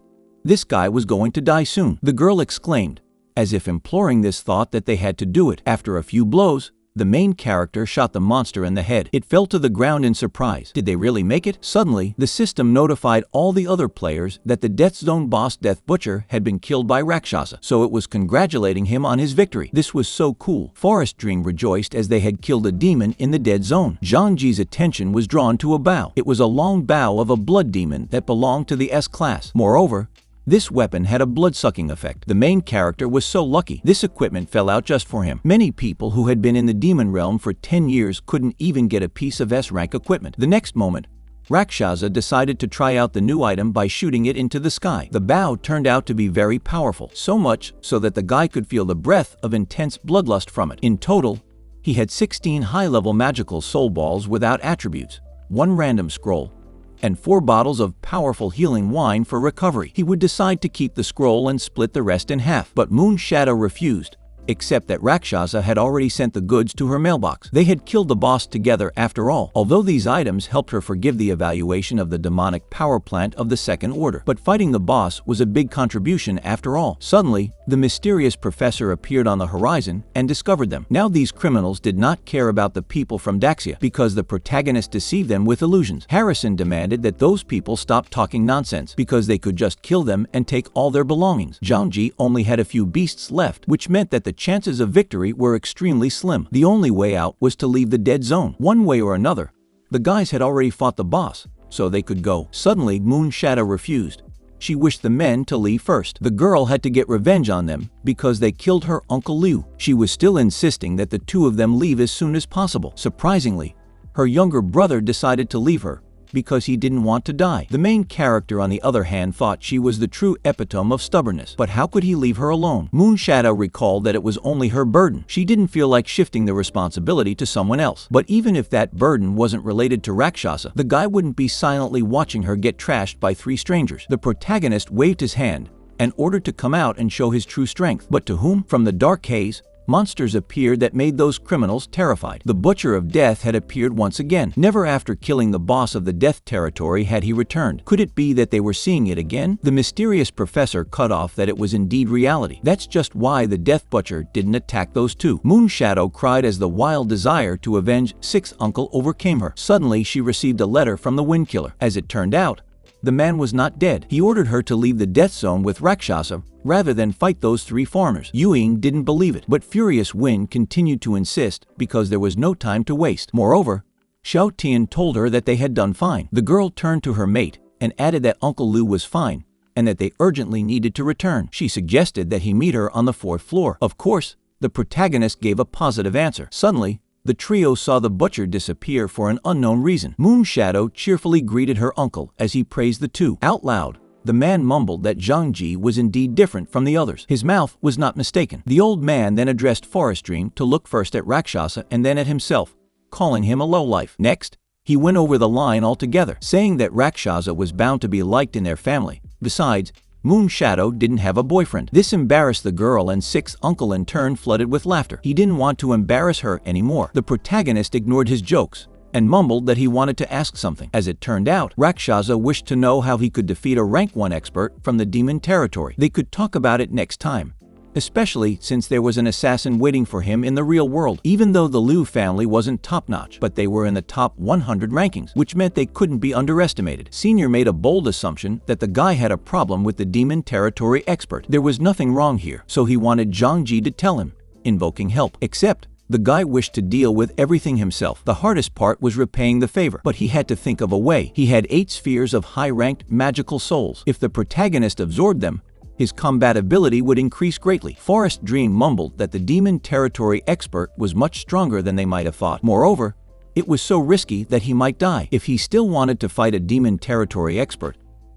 guy was going to die soon. The girl exclaimed, as if imploring this thought that they had to do it. After a few blows, the main character shot the monster in the head. It fell to the ground in surprise. Did they really make it? Suddenly, the system notified all the other players that the Death Zone boss Death Butcher had been killed by Rakshasa, so it was congratulating him on his victory. This was so cool. Forest Dream rejoiced as they had killed a demon in the dead zone. Zhangji's attention was drawn to a bow. It was a long bow of a blood demon that belonged to the S-class. Moreover, this weapon had a blood-sucking effect. The main character was so lucky. This equipment fell out just for him. Many people who had been in the demon realm for 10 years couldn't even get a piece of S-rank equipment. The next moment, Rakshasa decided to try out the new item by shooting it into the sky. The bow turned out to be very powerful, so much so that the guy could feel the breath of intense bloodlust from it. In total, he had 16 high-level magical soul balls without attributes, 1 random scroll, and 4 bottles of powerful healing wine for recovery. He would decide to keep the scroll and split the rest in half, but Moonshadow refused, except that Rakshasa had already sent the goods to her mailbox. They had killed the boss together after all, although these items helped her forgive the evaluation of the demonic power plant of the Second Order. But fighting the boss was a big contribution after all. Suddenly, the mysterious professor appeared on the horizon and discovered them. Now these criminals did not care about the people from Daxia, because the protagonist deceived them with illusions. Harrison demanded that those people stop talking nonsense, because they could just kill them and take all their belongings. Zhangji only had a few beasts left, which meant that the chances of victory were extremely slim. The only way out was to leave the dead zone. One way or another, the guys had already fought the boss, so they could go. Suddenly, Moonshadow refused. She wished the men to leave first. The girl had to get revenge on them because they killed her Uncle Liu. She was still insisting that the two of them leave as soon as possible. Surprisingly, her younger brother decided to leave her because he didn't want to die. The main character, on the other hand, thought she was the true epitome of stubbornness. But how could he leave her alone? Moonshadow recalled that it was only her burden. She didn't feel like shifting the responsibility to someone else. But even if that burden wasn't related to Rakshasa, the guy wouldn't be silently watching her get trashed by 3 strangers. The protagonist waved his hand and ordered to come out and show his true strength. But to whom? From the dark haze, monsters appeared that made those criminals terrified. The Butcher of Death had appeared once again. Never after killing the boss of the Death Territory had he returned. Could it be that they were seeing it again? The mysterious professor cut off that it was indeed reality. That's just why the Death Butcher didn't attack those two. Moonshadow cried as the wild desire to avenge Sixth Uncle overcame her. Suddenly, she received a letter from the Wind Killer. As it turned out, the man was not dead. He ordered her to leave the death zone with Rakshasa rather than fight those three foreigners. Yuying didn't believe it, but Furious Wind continued to insist because there was no time to waste. Moreover, Xiao Tian told her that they had done fine. The girl turned to her mate and added that Uncle Lu was fine and that they urgently needed to return. She suggested that he meet her on the 4th floor. Of course, the protagonist gave a positive answer. Suddenly, the trio saw the butcher disappear for an unknown reason. Moonshadow cheerfully greeted her uncle as he praised the two. Out loud, the man mumbled that Zhang Ji was indeed different from the others. His mouth was not mistaken. The old man then addressed Forest Dream to look first at Rakshasa and then at himself, calling him a lowlife. Next, he went over the line altogether, saying that Rakshasa was bound to be liked in their family. Besides, Moonshadow didn't have a boyfriend. This embarrassed the girl, and Sixth Uncle in turn flooded with laughter. He didn't want to embarrass her anymore. The protagonist ignored his jokes and mumbled that he wanted to ask something. As it turned out, Rakshasa wished to know how he could defeat a rank 1 expert from the demon territory. They could talk about it next time, especially since there was an assassin waiting for him in the real world. Even though the Liu family wasn't top-notch, but they were in the top 100 rankings, which meant they couldn't be underestimated. Senior made a bold assumption that the guy had a problem with the demon territory expert. There was nothing wrong here, so he wanted Zhang Ji to tell him, invoking help. Except, the guy wished to deal with everything himself. The hardest part was repaying the favor, but he had to think of a way. He had 8 spheres of high-ranked magical souls. If the protagonist absorbed them, his combatability would increase greatly. Forest Dream mumbled that the demon territory expert was much stronger than they might have thought. Moreover, it was so risky that he might die. If he still wanted to fight a demon territory expert,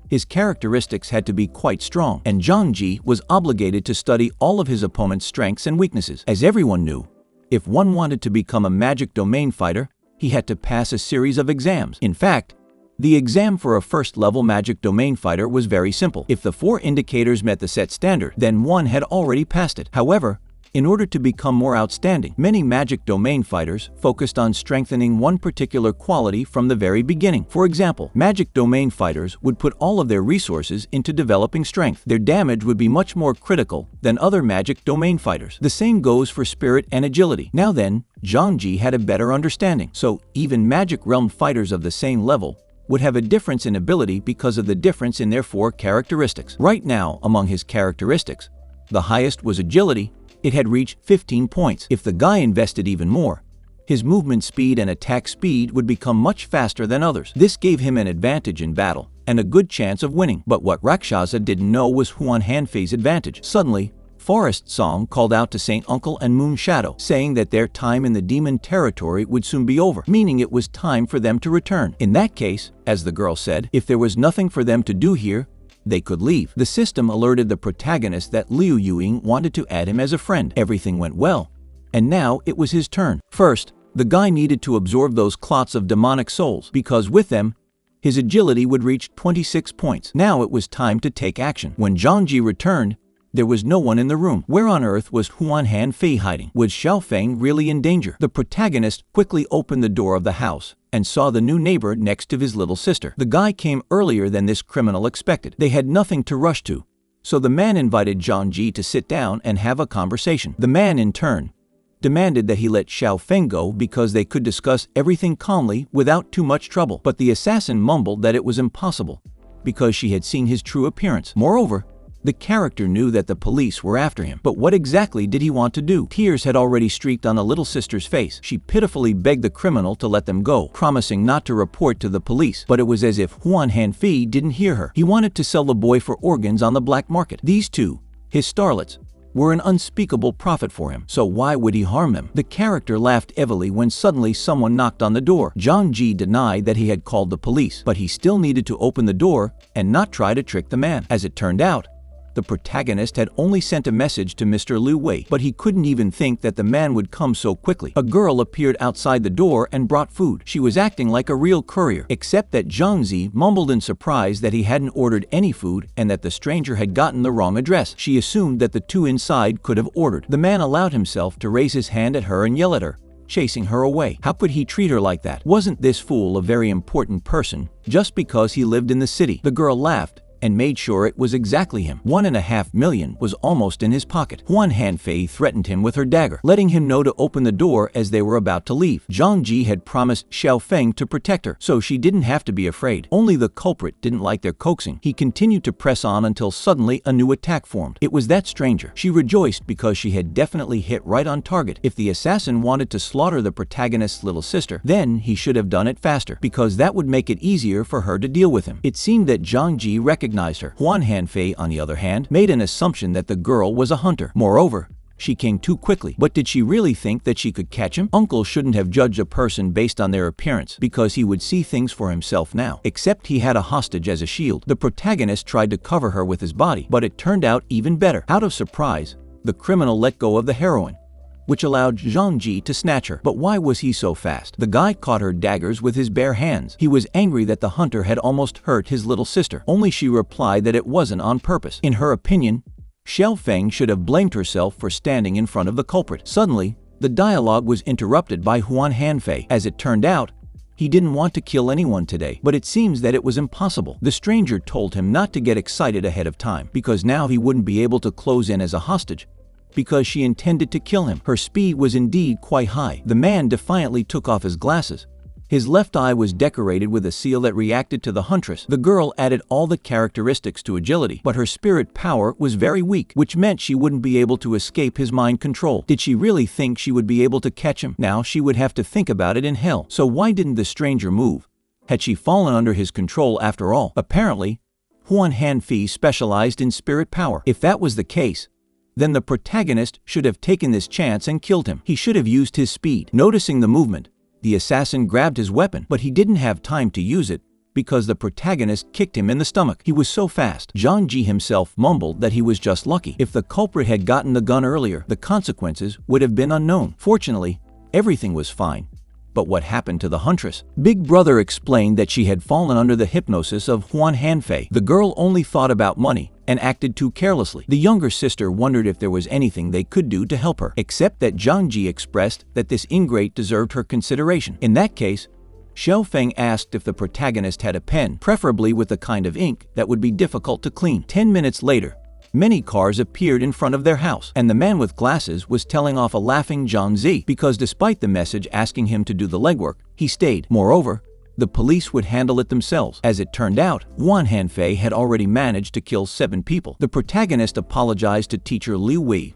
his characteristics had to be quite strong, and Zhang Ji was obligated to study all of his opponent's strengths and weaknesses. As everyone knew, if one wanted to become a magic domain fighter, he had to pass a series of exams. In fact, the exam for a first-level magic domain fighter was very simple. If the 4 indicators met the set standard, then one had already passed it. However, in order to become more outstanding, many magic domain fighters focused on strengthening one particular quality from the very beginning. For example, magic domain fighters would put all of their resources into developing strength. Their damage would be much more critical than other magic domain fighters. The same goes for spirit and agility. Now then, Zhang Ji had a better understanding, so even magic realm fighters of the same level would have a difference in ability because of the difference in their 4 characteristics. Right now, among his characteristics, the highest was agility. It had reached 15 points. If the guy invested even more, his movement speed and attack speed would become much faster than others. This gave him an advantage in battle and a good chance of winning. But what Rakshasa didn't know was Huan Hanfei's advantage. Suddenly, Forest Song called out to Saint Uncle and Moonshadow, saying that their time in the demon territory would soon be over, meaning it was time for them to return. In that case, as the girl said, if there was nothing for them to do here, they could leave. The system alerted the protagonist that Liu Yuying wanted to add him as a friend. Everything went well, and now it was his turn. First, the guy needed to absorb those clots of demonic souls, because with them, his agility would reach 26 points. Now it was time to take action. When Zhang Ji returned, there was no one in the room. Where on earth was Huan Hanfei hiding? Was Xiaofeng really in danger? The protagonist quickly opened the door of the house and saw the new neighbor next to his little sister. The guy came earlier than this criminal expected. They had nothing to rush to, so the man invited Zhang Ji to sit down and have a conversation. The man, in turn, demanded that he let Xiaofeng go because they could discuss everything calmly without too much trouble. But the assassin mumbled that it was impossible because she had seen his true appearance. Moreover, the character knew that the police were after him. But what exactly did he want to do? Tears had already streaked on the little sister's face. She pitifully begged the criminal to let them go, promising not to report to the police. But it was as if Huan Hanfei didn't hear her. He wanted to sell the boy for organs on the black market. These two, his starlets, were an unspeakable profit for him. So why would he harm them? The character laughed heavily when suddenly someone knocked on the door. Zhang Ji denied that he had called the police, but he still needed to open the door and not try to trick the man. As it turned out, The protagonist had only sent a message to Mr. Liu Wei, but he couldn't even think that the man would come so quickly. A girl appeared outside the door and brought food. She was acting like a real courier, except that Zhang Zi mumbled in surprise that he hadn't ordered any food and that the stranger had gotten the wrong address. She assumed that the two inside could have ordered. The man allowed himself to raise his hand at her and yell at her, chasing her away. How could he treat her like that? Wasn't this fool a very important person just because he lived in the city? The girl laughed and made sure it was exactly him. 1.5 million was almost in his pocket. Huan Hanfei threatened him with her dagger, letting him know to open the door as they were about to leave. Zhang Ji had promised Xiao Feng to protect her, so she didn't have to be afraid. Only the culprit didn't like their coaxing. He continued to press on until suddenly a new attack formed. It was that stranger. She rejoiced because she had definitely hit right on target. If the assassin wanted to slaughter the protagonist's little sister, then he should have done it faster, because that would make it easier for her to deal with him. It seemed that Zhang Ji recognized her. Huan Hanfei, on the other hand, made an assumption that the girl was a hunter. Moreover, she came too quickly. But did she really think that she could catch him? Uncle shouldn't have judged a person based on their appearance, because he would see things for himself now. Except he had a hostage as a shield. The protagonist tried to cover her with his body, but it turned out even better. Out of surprise, the criminal let go of the heroine, which allowed Zhang Ji to snatch her. But why was he so fast? The guy caught her daggers with his bare hands. He was angry that the hunter had almost hurt his little sister. Only she replied that it wasn't on purpose. In her opinion, Xiao Feng should have blamed herself for standing in front of the culprit. Suddenly, the dialogue was interrupted by Huan Hanfei. As it turned out, he didn't want to kill anyone today, but it seems that it was impossible. The stranger told him not to get excited ahead of time, because now he wouldn't be able to close in as a hostage, because she intended to kill him. Her speed was indeed quite high. The man defiantly took off his glasses. His left eye was decorated with a seal that reacted to the huntress. The girl added all the characteristics to agility, but her spirit power was very weak, which meant she wouldn't be able to escape his mind control. Did she really think she would be able to catch him? Now she would have to think about it in hell. So why didn't the stranger move? Had she fallen under his control after all? Apparently, Huan Hanfei specialized in spirit power. If that was the case, then the protagonist should have taken this chance and killed him. He should have used his speed. Noticing the movement, the assassin grabbed his weapon, but he didn't have time to use it because the protagonist kicked him in the stomach. He was so fast. Zhang Ji himself mumbled that he was just lucky. If the culprit had gotten the gun earlier, the consequences would have been unknown. Fortunately, everything was fine. But what happened to the huntress? Big Brother explained that she had fallen under the hypnosis of Huan Hanfei. The girl only thought about money and acted too carelessly. The younger sister wondered if there was anything they could do to help her, except that Zhang Ji expressed that this ingrate deserved her consideration. In that case, Xiao Feng asked if the protagonist had a pen, preferably with the kind of ink that would be difficult to clean. 10 minutes later, many cars appeared in front of their house, and the man with glasses was telling off a laughing Zhang Zi because despite the message asking him to do the legwork, he stayed. Moreover, the police would handle it themselves. As it turned out, Huan Hanfei had already managed to kill 7 people. The protagonist apologized to teacher Liu Wei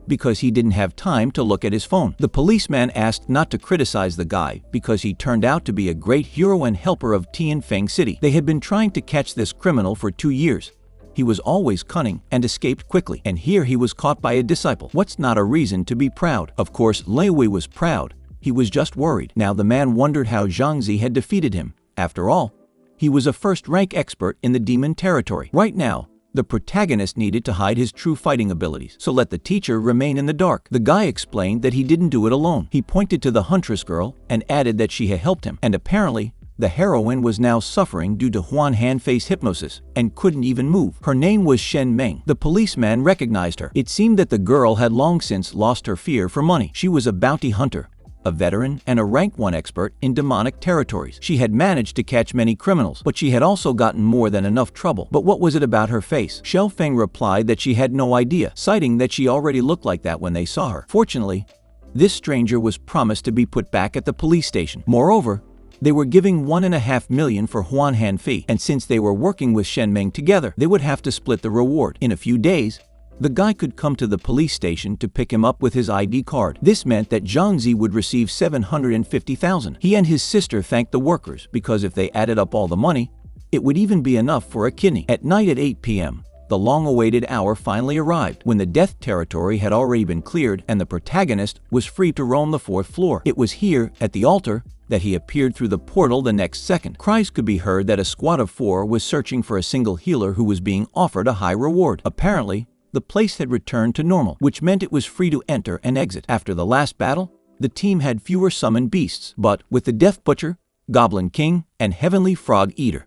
because he didn't have time to look at his phone. The policeman asked not to criticize the guy because he turned out to be a great hero and helper of Tianfeng City. They had been trying to catch this criminal for 2 years. He was always cunning and escaped quickly, and here he was caught by a disciple. What's not a reason to be proud? Of course, Liu Wei was proud. He was just worried. Now the man wondered how Zhang Zi had defeated him. After all, he was a first-rank expert in the demon territory. Right now, the protagonist needed to hide his true fighting abilities, so let the teacher remain in the dark. The guy explained that he didn't do it alone. He pointed to the huntress girl and added that she had helped him, and apparently, the heroine was now suffering due to Huan Hanfei's hypnosis and couldn't even move. Her name was Shen Meng. The policeman recognized her. It seemed that the girl had long since lost her fear for money. She was a bounty hunter, a veteran, and a rank 1 expert in demonic territories. She had managed to catch many criminals, but she had also gotten more than enough trouble. But what was it about her face? Xiao Feng replied that she had no idea, citing that she already looked like that when they saw her. Fortunately, this stranger was promised to be put back at the police station. Moreover, they were giving 1.5 million for Huan Hanfei, and since they were working with Shen Meng together, they would have to split the reward. In a few days, the guy could come to the police station to pick him up with his ID card. This meant that Zhang Zi would receive 750,000. He and his sister thanked the workers because if they added up all the money, it would even be enough for a kidney. At night at 8 p.m., the long-awaited hour finally arrived, when the death territory had already been cleared and the protagonist was free to roam the 4th floor. It was here, at the altar, that he appeared through the portal the next second. Cries could be heard that a squad of 4 was searching for a single healer who was being offered a high reward. Apparently, the place had returned to normal, which meant it was free to enter and exit. After the last battle, the team had fewer summoned beasts, but with the Death Butcher, Goblin King, and Heavenly Frog Eater,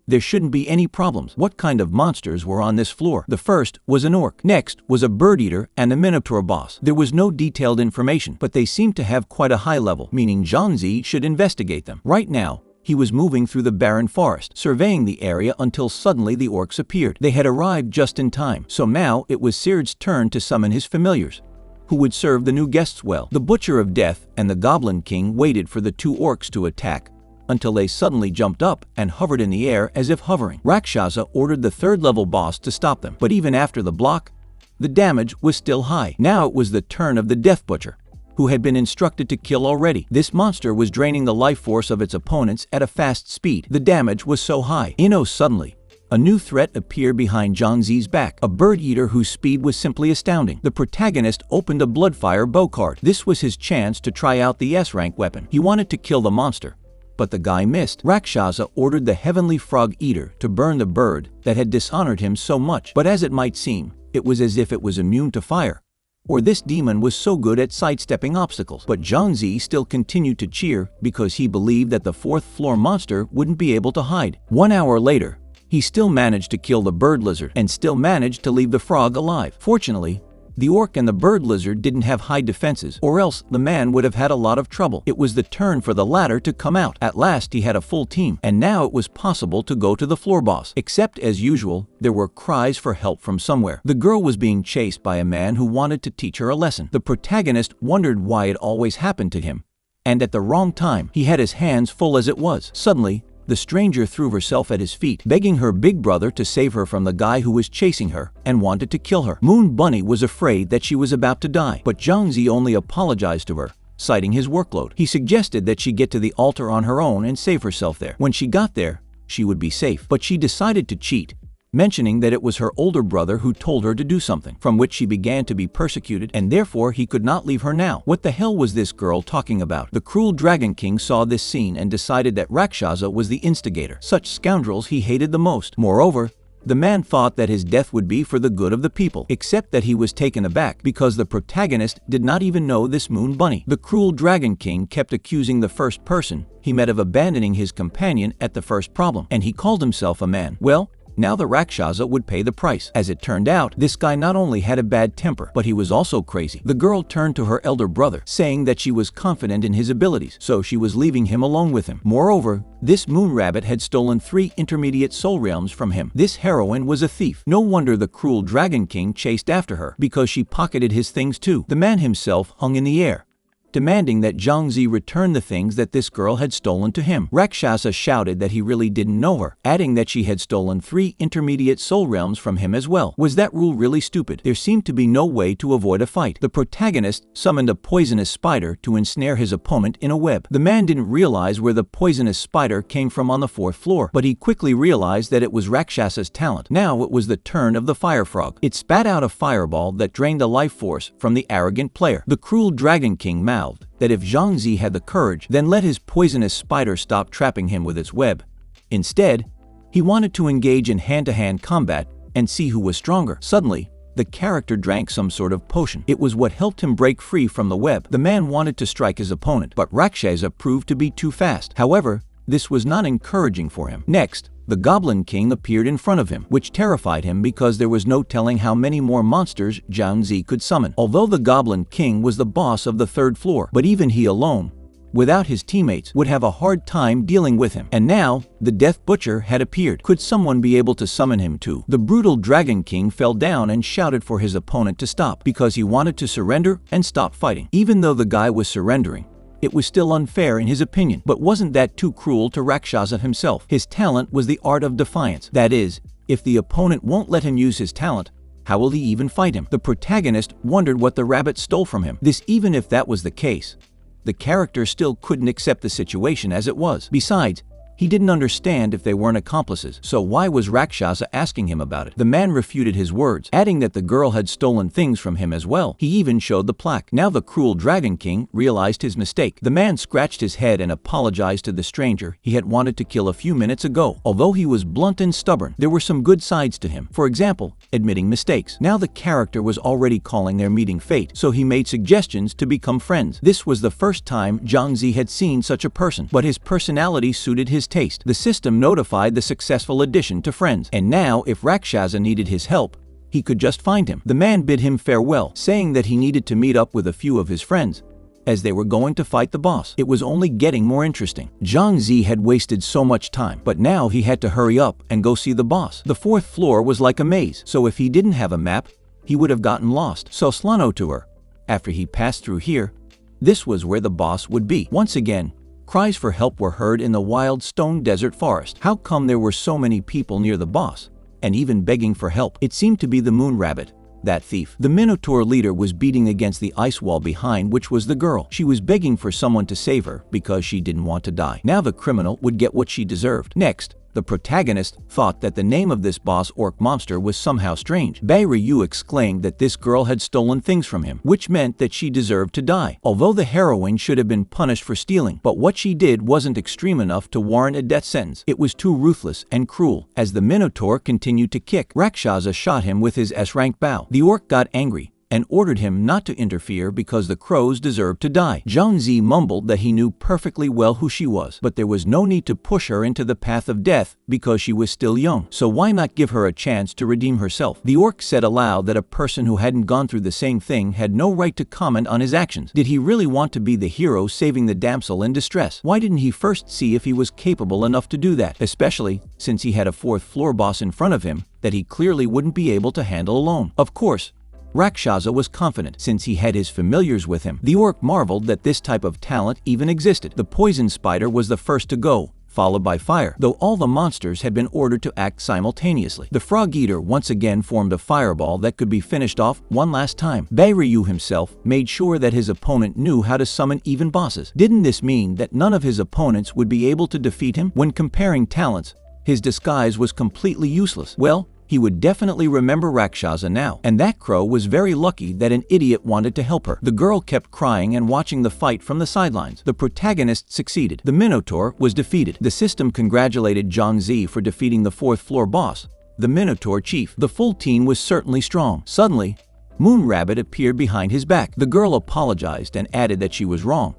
there shouldn't be any problems. What kind of monsters were on this floor? The first was an orc. Next was a bird eater and a minotaur boss. There was no detailed information, but they seemed to have quite a high level, meaning Zhangzi should investigate them. Right now, he was moving through the barren forest, surveying the area until suddenly the orcs appeared. They had arrived just in time, so now it was Sird's turn to summon his familiars, who would serve the new guests well. The Butcher of Death and the Goblin King waited for the 2 orcs to attack, until they suddenly jumped up and hovered in the air as if hovering. Rakshasa ordered the 3rd level boss to stop them, but even after the block, the damage was still high. Now it was the turn of the Death Butcher, who had been instructed to kill already. This monster was draining the life force of its opponents at a fast speed. The damage was so high. Suddenly, a new threat appeared behind Zhangzi's back, a bird eater whose speed was simply astounding. The protagonist opened a Bloodfire bow card. This was his chance to try out the S-rank weapon. He wanted to kill the monster, but the guy missed. Rakshasa ordered the Heavenly Frog Eater to burn the bird that had dishonored him so much. But as it might seem, it was as if it was immune to fire, or this demon was so good at sidestepping obstacles. But Zhangzi still continued to cheer because he believed that the 4th floor monster wouldn't be able to hide. 1 hour later, he still managed to kill the bird lizard and still managed to leave the frog alive. Fortunately, the orc and the bird lizard didn't have high defenses, or else the man would have had a lot of trouble. It was the turn for the latter to come out. At last he had a full team, and now it was possible to go to the floor boss. Except, as usual, there were cries for help from somewhere. The girl was being chased by a man who wanted to teach her a lesson. The protagonist wondered why it always happened to him, and at the wrong time. He had his hands full as it was. Suddenly, the stranger threw herself at his feet, begging her big brother to save her from the guy who was chasing her and wanted to kill her. Moon Bunny was afraid that she was about to die, but Zhangzi only apologized to her, citing his workload. He suggested that she get to the altar on her own and save herself there. When she got there, she would be safe, but she decided to cheat, mentioning that it was her older brother who told her to do something, from which she began to be persecuted, and therefore he could not leave her now. What the hell was this girl talking about? The cruel Dragon King saw this scene and decided that Rakshasa was the instigator. Such scoundrels he hated the most. Moreover, the man thought that his death would be for the good of the people, except that he was taken aback because the protagonist did not even know this Moon Bunny. The cruel Dragon King kept accusing the first person he met of abandoning his companion at the first problem, and he called himself a man. Well, now the Rakshasa would pay the price. As it turned out, this guy not only had a bad temper, but he was also crazy. The girl turned to her elder brother, saying that she was confident in his abilities, so she was leaving him alone with him. Moreover, this moon rabbit had stolen 3 intermediate soul realms from him. This heroine was a thief. No wonder the cruel Dragon King chased after her, because she pocketed his things too. The man himself hung in the air, demanding that Zhangzi return the things that this girl had stolen to him. Rakshasa shouted that he really didn't know her, adding that she had stolen 3 intermediate soul realms from him as well. Was that rule really stupid? There seemed to be no way to avoid a fight. The protagonist summoned a poisonous spider to ensnare his opponent in a web. The man didn't realize where the poisonous spider came from on the 4th floor, but he quickly realized that it was Rakshasa's talent. Now it was the turn of the fire frog. It spat out a fireball that drained the life force from the arrogant player. The cruel Dragon King mouthed that if Zhangzi had the courage, then let his poisonous spider stop trapping him with its web. Instead, he wanted to engage in hand-to-hand combat and see who was stronger. Suddenly, the character drank some sort of potion. It was what helped him break free from the web. The man wanted to strike his opponent, but Rakshasa proved to be too fast. However, this was not encouraging for him. Next, the Goblin King appeared in front of him, which terrified him because there was no telling how many more monsters Zhangzi could summon. Although the Goblin King was the boss of the 3rd floor, but even he alone, without his teammates, would have a hard time dealing with him. And now, the Death Butcher had appeared. Could someone be able to summon him too? The brutal Dragon King fell down and shouted for his opponent to stop, because he wanted to surrender and stop fighting. Even though the guy was surrendering, it was still unfair in his opinion. But wasn't that too cruel to Rakshasa himself? His talent was the art of defiance. That is, if the opponent won't let him use his talent, how will he even fight him? The protagonist wondered what the rabbit stole from him. Even if that was the case, the character still couldn't accept the situation as it was. Besides, He didn't understand if they weren't accomplices, so why was Rakshasa asking him about it? The man refuted his words, adding that the girl had stolen things from him as well. He even showed the plaque. Now the cruel Dragon King realized his mistake. The man scratched his head and apologized to the stranger he had wanted to kill a few minutes ago. Although he was blunt and stubborn, there were some good sides to him. For example, admitting mistakes. Now the character was already calling their meeting fate, so he made suggestions to become friends. This was the first time Zhang Zi had seen such a person, but his personality suited his taste. The system notified the successful addition to friends, and now if Rakshasa needed his help, he could just find him. The man bid him farewell, saying that he needed to meet up with a few of his friends, as they were going to fight the boss. It was only getting more interesting. Zhang Zi had wasted so much time, but now he had to hurry up and go see the boss. The 4th floor was like a maze, so if he didn't have a map, he would have gotten lost. So Slano to her. After he passed through here, this was where the boss would be. Once again, cries for help were heard in the wild stone desert forest. How come there were so many people near the boss, and even begging for help? It seemed to be the moon rabbit, that thief. The Minotaur leader was beating against the ice wall behind which was the girl. She was begging for someone to save her because she didn't want to die. Now the criminal would get what she deserved. Next, the protagonist thought that the name of this boss orc monster was somehow strange. Bai Ryu exclaimed that this girl had stolen things from him, which meant that she deserved to die. Although the heroine should have been punished for stealing, but what she did wasn't extreme enough to warrant a death sentence. It was too ruthless and cruel. As the Minotaur continued to kick, Rakshasa shot him with his S-rank bow. The orc got angry and ordered him not to interfere because the crows deserved to die. Zhang Zi mumbled that he knew perfectly well who she was, but there was no need to push her into the path of death because she was still young. So why not give her a chance to redeem herself? The orc said aloud that a person who hadn't gone through the same thing had no right to comment on his actions. Did he really want to be the hero saving the damsel in distress? Why didn't he first see if he was capable enough to do that, especially since he had a 4th floor boss in front of him that he clearly wouldn't be able to handle alone? Of course, Rakshasa was confident since he had his familiars with him. The orc marveled that this type of talent even existed. The poison spider was the first to go, followed by fire, though all the monsters had been ordered to act simultaneously. The frog eater once again formed a fireball that could be finished off one last time. Bai Ryu himself made sure that his opponent knew how to summon even bosses. Didn't this mean that none of his opponents would be able to defeat him? When comparing talents, his disguise was completely useless. Well, he would definitely remember Rakshasa now, and that crow was very lucky that an idiot wanted to help her. The girl kept crying and watching the fight from the sidelines. The protagonist succeeded. The Minotaur was defeated. The system congratulated Zhang Zi for defeating the 4th floor boss, the Minotaur chief. The full team was certainly strong. Suddenly, Moon Rabbit appeared behind his back. The girl apologized and added that she was wrong,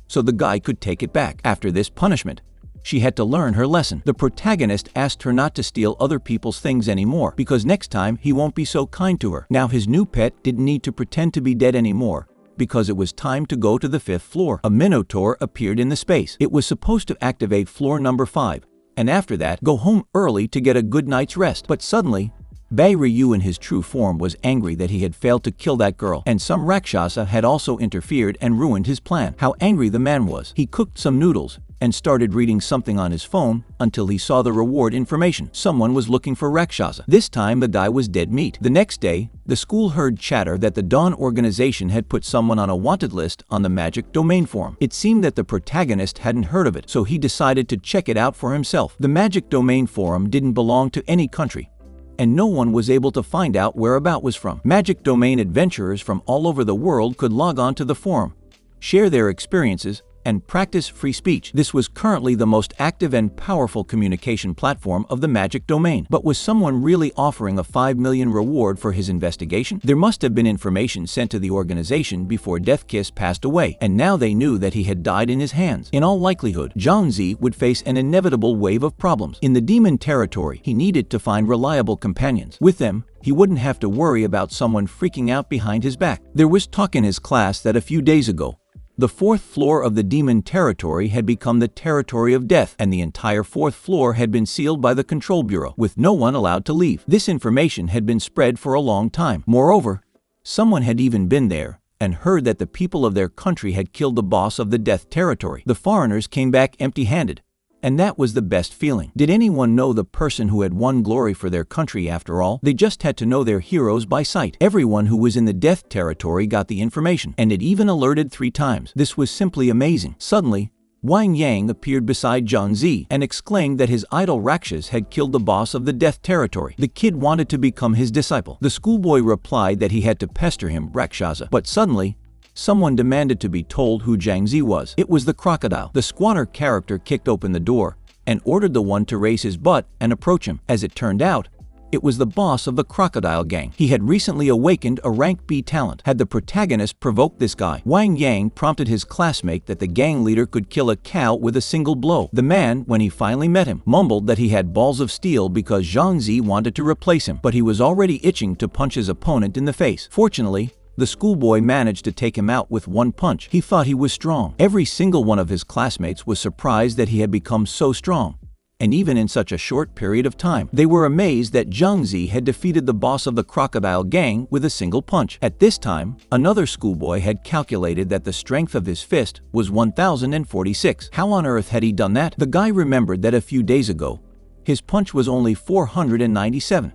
so the guy could take it back. After this punishment, she had to learn her lesson. The protagonist asked her not to steal other people's things anymore, because next time he won't be so kind to her. Now his new pet didn't need to pretend to be dead anymore, because it was time to go to the 5th floor. A Minotaur appeared in the space. It was supposed to activate floor number 5, and after that, go home early to get a good night's rest. But suddenly, Bai Ryu in his true form was angry that he had failed to kill that girl, and some Rakshasa had also interfered and ruined his plan. How angry the man was. He cooked some noodles and started reading something on his phone until he saw the reward information. Someone was looking for Rakshasa. This time the guy was dead meat. The next day, the school heard chatter that the Dawn organization had put someone on a wanted list on the Magic Domain forum. It seemed that the protagonist hadn't heard of it, so he decided to check it out for himself. The Magic Domain forum didn't belong to any country, and no one was able to find out where about was from. Magic Domain adventurers from all over the world could log on to the forum, share their experiences, and practice free speech. This was currently the most active and powerful communication platform of the Magic Domain. But was someone really offering a 5 million reward for his investigation? There must have been information sent to the organization before Death Kiss passed away, and now they knew that he had died in his hands. In all likelihood, Zhang Zi would face an inevitable wave of problems. In the demon territory, he needed to find reliable companions. With them, he wouldn't have to worry about someone freaking out behind his back. There was talk in his class that a few days ago, the 4th floor of the demon territory had become the territory of death, and the entire 4th floor had been sealed by the Control Bureau, with no one allowed to leave. This information had been spread for a long time. Moreover, someone had even been there and heard that the people of their country had killed the boss of the death territory. The foreigners came back empty-handed, and that was the best feeling. Did anyone know the person who had won glory for their country after all? They just had to know their heroes by sight. Everyone who was in the death territory got the information, and it even alerted 3 times. This was simply amazing. Suddenly, Wang Yang appeared beside Zhang Zi and exclaimed that his idol Rakshas had killed the boss of the Death Territory. The kid wanted to become his disciple. The schoolboy replied that he had to pester him, Rakshasa, but suddenly, someone demanded to be told who Zhang Zi was. It was the crocodile. The squatter character kicked open the door and ordered the one to raise his butt and approach him. As it turned out, it was the boss of the crocodile gang. He had recently awakened a rank B talent. Had the protagonist provoked this guy, Wang Yang prompted his classmate that the gang leader could kill a cow with a single blow. The man, when he finally met him, mumbled that he had balls of steel because Zhang Zi wanted to replace him, but he was already itching to punch his opponent in the face. Fortunately, the schoolboy managed to take him out with one punch. He thought he was strong. Every single one of his classmates was surprised that he had become so strong. And even in such a short period of time, they were amazed that Zhang Zi had defeated the boss of the crocodile gang with a single punch. At this time, another schoolboy had calculated that the strength of his fist was 1046. How on earth had he done that? The guy remembered that a few days ago, his punch was only 497.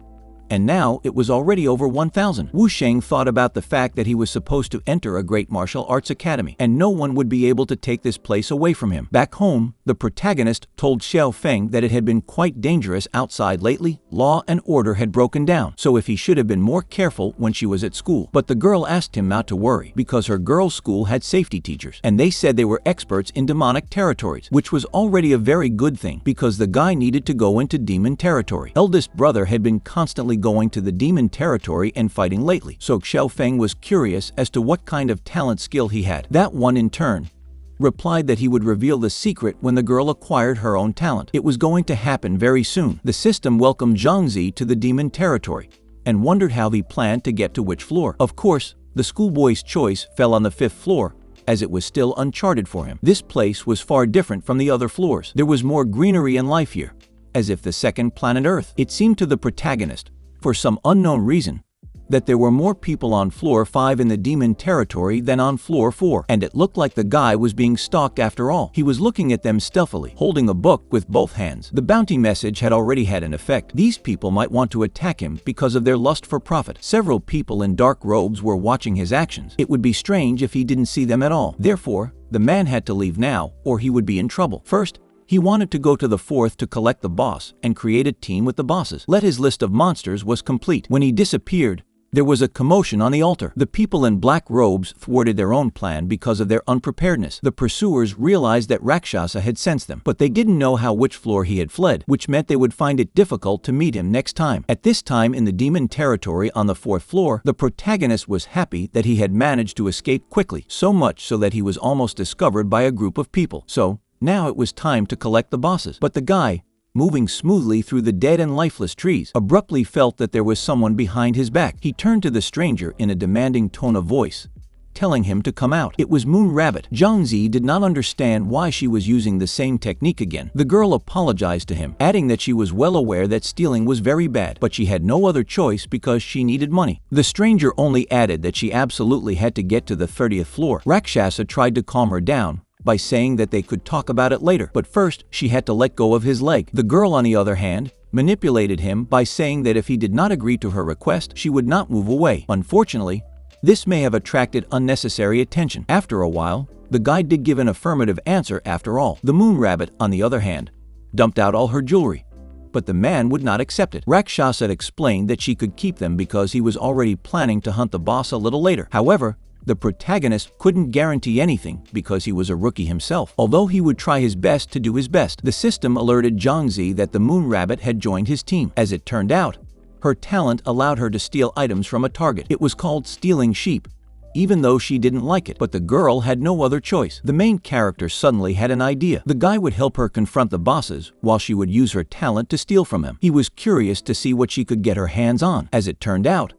And now it was already over 1,000. Wu Sheng thought about the fact that he was supposed to enter a great martial arts academy, and no one would be able to take this place away from him. Back home, the protagonist told Xiao Feng that it had been quite dangerous outside lately. Law and order had broken down, so if he should have been more careful when she was at school. But the girl asked him not to worry, because her girls' school had safety teachers, and they said they were experts in demonic territories, which was already a very good thing, because the guy needed to go into demon territory. Eldest brother had been constantly going to the demon territory and fighting lately, so Xiao Feng was curious as to what kind of talent skill he had. That one, in turn, replied that he would reveal the secret when the girl acquired her own talent. It was going to happen very soon. The system welcomed Zhang Zi to the demon territory and wondered how he planned to get to which floor. Of course, the schoolboy's choice fell on the 5th floor, as it was still uncharted for him. This place was far different from the other floors. There was more greenery and life here, as if the second planet Earth. It seemed to the protagonist, for some unknown reason, that there were more people on floor 5 in the demon territory than on floor 4, and it looked like the guy was being stalked after all. He was looking at them stealthily, holding a book with both hands. The bounty message had already had an effect. These people might want to attack him because of their lust for profit. Several people in dark robes were watching his actions. It would be strange if he didn't see them at all. Therefore, the man had to leave now, or he would be in trouble. First, he wanted to go to the 4th to collect the boss and create a team with the bosses. His list of monsters was complete. When he disappeared, there was a commotion on the altar. The people in black robes thwarted their own plan because of their unpreparedness. The pursuers realized that Rakshasa had sensed them, but they didn't know which floor he had fled, which meant they would find it difficult to meet him next time. At this time in the demon territory on the 4th floor, the protagonist was happy that he had managed to escape quickly, so much so that he was almost discovered by a group of people. So, now it was time to collect the bosses. But the guy, moving smoothly through the dead and lifeless trees, abruptly felt that there was someone behind his back. He turned to the stranger in a demanding tone of voice, telling him to come out. It was Moon Rabbit. Zhang Zi did not understand why she was using the same technique again. The girl apologized to him, adding that she was well aware that stealing was very bad, but she had no other choice because she needed money. The stranger only added that she absolutely had to get to the 30th floor. Rakshasa tried to calm her down by saying that they could talk about it later, but first she had to let go of his leg. The girl, on the other hand, manipulated him by saying that if he did not agree to her request, she would not move away. Unfortunately, this may have attracted unnecessary attention. After a while, the guy did give an affirmative answer after all. The Moon Rabbit, on the other hand, dumped out all her jewelry, but the man would not accept it. Rakshasa had explained that she could keep them because he was already planning to hunt the boss a little later. However, the protagonist couldn't guarantee anything because he was a rookie himself. Although he would try his best to do his best, the system alerted Zhang Zi that the Moon Rabbit had joined his team. As it turned out, her talent allowed her to steal items from a target. It was called stealing sheep, even though she didn't like it. But the girl had no other choice. The main character suddenly had an idea. The guy would help her confront the bosses while she would use her talent to steal from him. He was curious to see what she could get her hands on. As it turned out,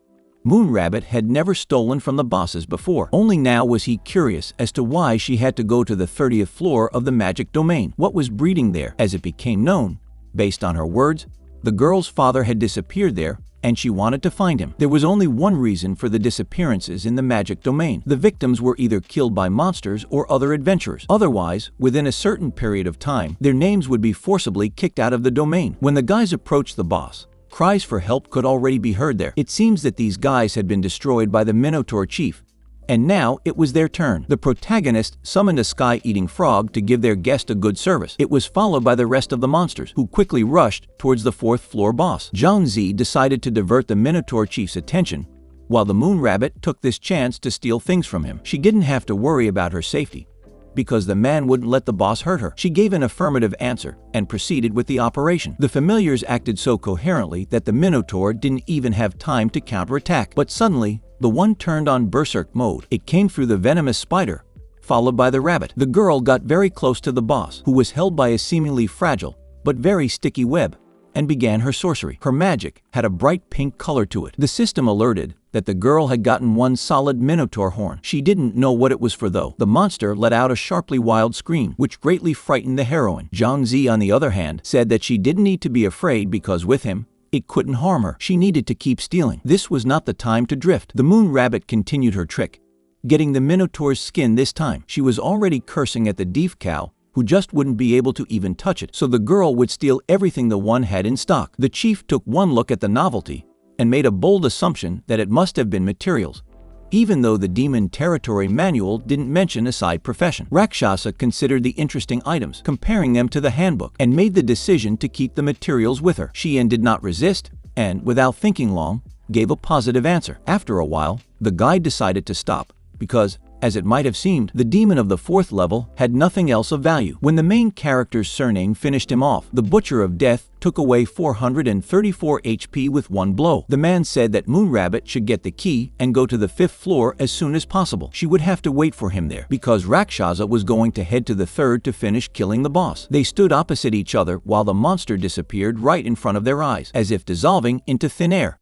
Moon Rabbit had never stolen from the bosses before. Only now was he curious as to why she had to go to the 30th floor of the magic domain. What was breeding there? As it became known, based on her words, the girl's father had disappeared there, and she wanted to find him. There was only one reason for the disappearances in the magic domain. The victims were either killed by monsters or other adventurers. Otherwise, within a certain period of time, their names would be forcibly kicked out of the domain. When the guys approached the boss, cries for help could already be heard there. It seems that these guys had been destroyed by the Minotaur chief, And now it was their turn. The protagonist summoned a sky-eating frog to give their guest a good service. It was followed by the rest of the monsters, who quickly rushed towards the fourth-floor boss. Zhang Zi decided to divert the Minotaur chief's attention, while the Moon Rabbit took this chance to steal things from him. She didn't have to worry about her safety, because the man wouldn't let the boss hurt her. She gave an affirmative answer and proceeded with the operation. The familiars acted so coherently that the Minotaur didn't even have time to counterattack. But suddenly, the one turned on berserk mode. It came through the venomous spider, followed by the rabbit. The girl got very close to the boss, who was held by a seemingly fragile but very sticky web, and began her sorcery. Her magic had a bright pink color to it. The system alerted that the girl had gotten one solid Minotaur horn. She didn't know what it was for though. The monster let out a sharply wild scream, which greatly frightened the heroine. Zhang Zi, on the other hand, said that she didn't need to be afraid because with him, it couldn't harm her. She needed to keep stealing. This was not the time to drift. The Moon Rabbit continued her trick, getting the Minotaur's skin this time. She was already cursing at the deaf cow, who just wouldn't be able to even touch it, so the girl would steal everything the one had in stock. The chief took one look at the novelty and made a bold assumption that it must have been materials, even though the Demon Territory Manual didn't mention a side profession. Rakshasa considered the interesting items, comparing them to the handbook, and made the decision to keep the materials with her. Xian did not resist, and, without thinking long, gave a positive answer. After a while, the guide decided to stop, because, as it might have seemed, the demon of the 4th level had nothing else of value. When the main character's surname finished him off, the Butcher of Death took away 434 HP with one blow. The man said that Moon Rabbit should get the key and go to the 5th floor as soon as possible. She would have to wait for him there, because Rakshasa was going to head to the 3rd to finish killing the boss. They stood opposite each other while the monster disappeared right in front of their eyes, as if dissolving into thin air.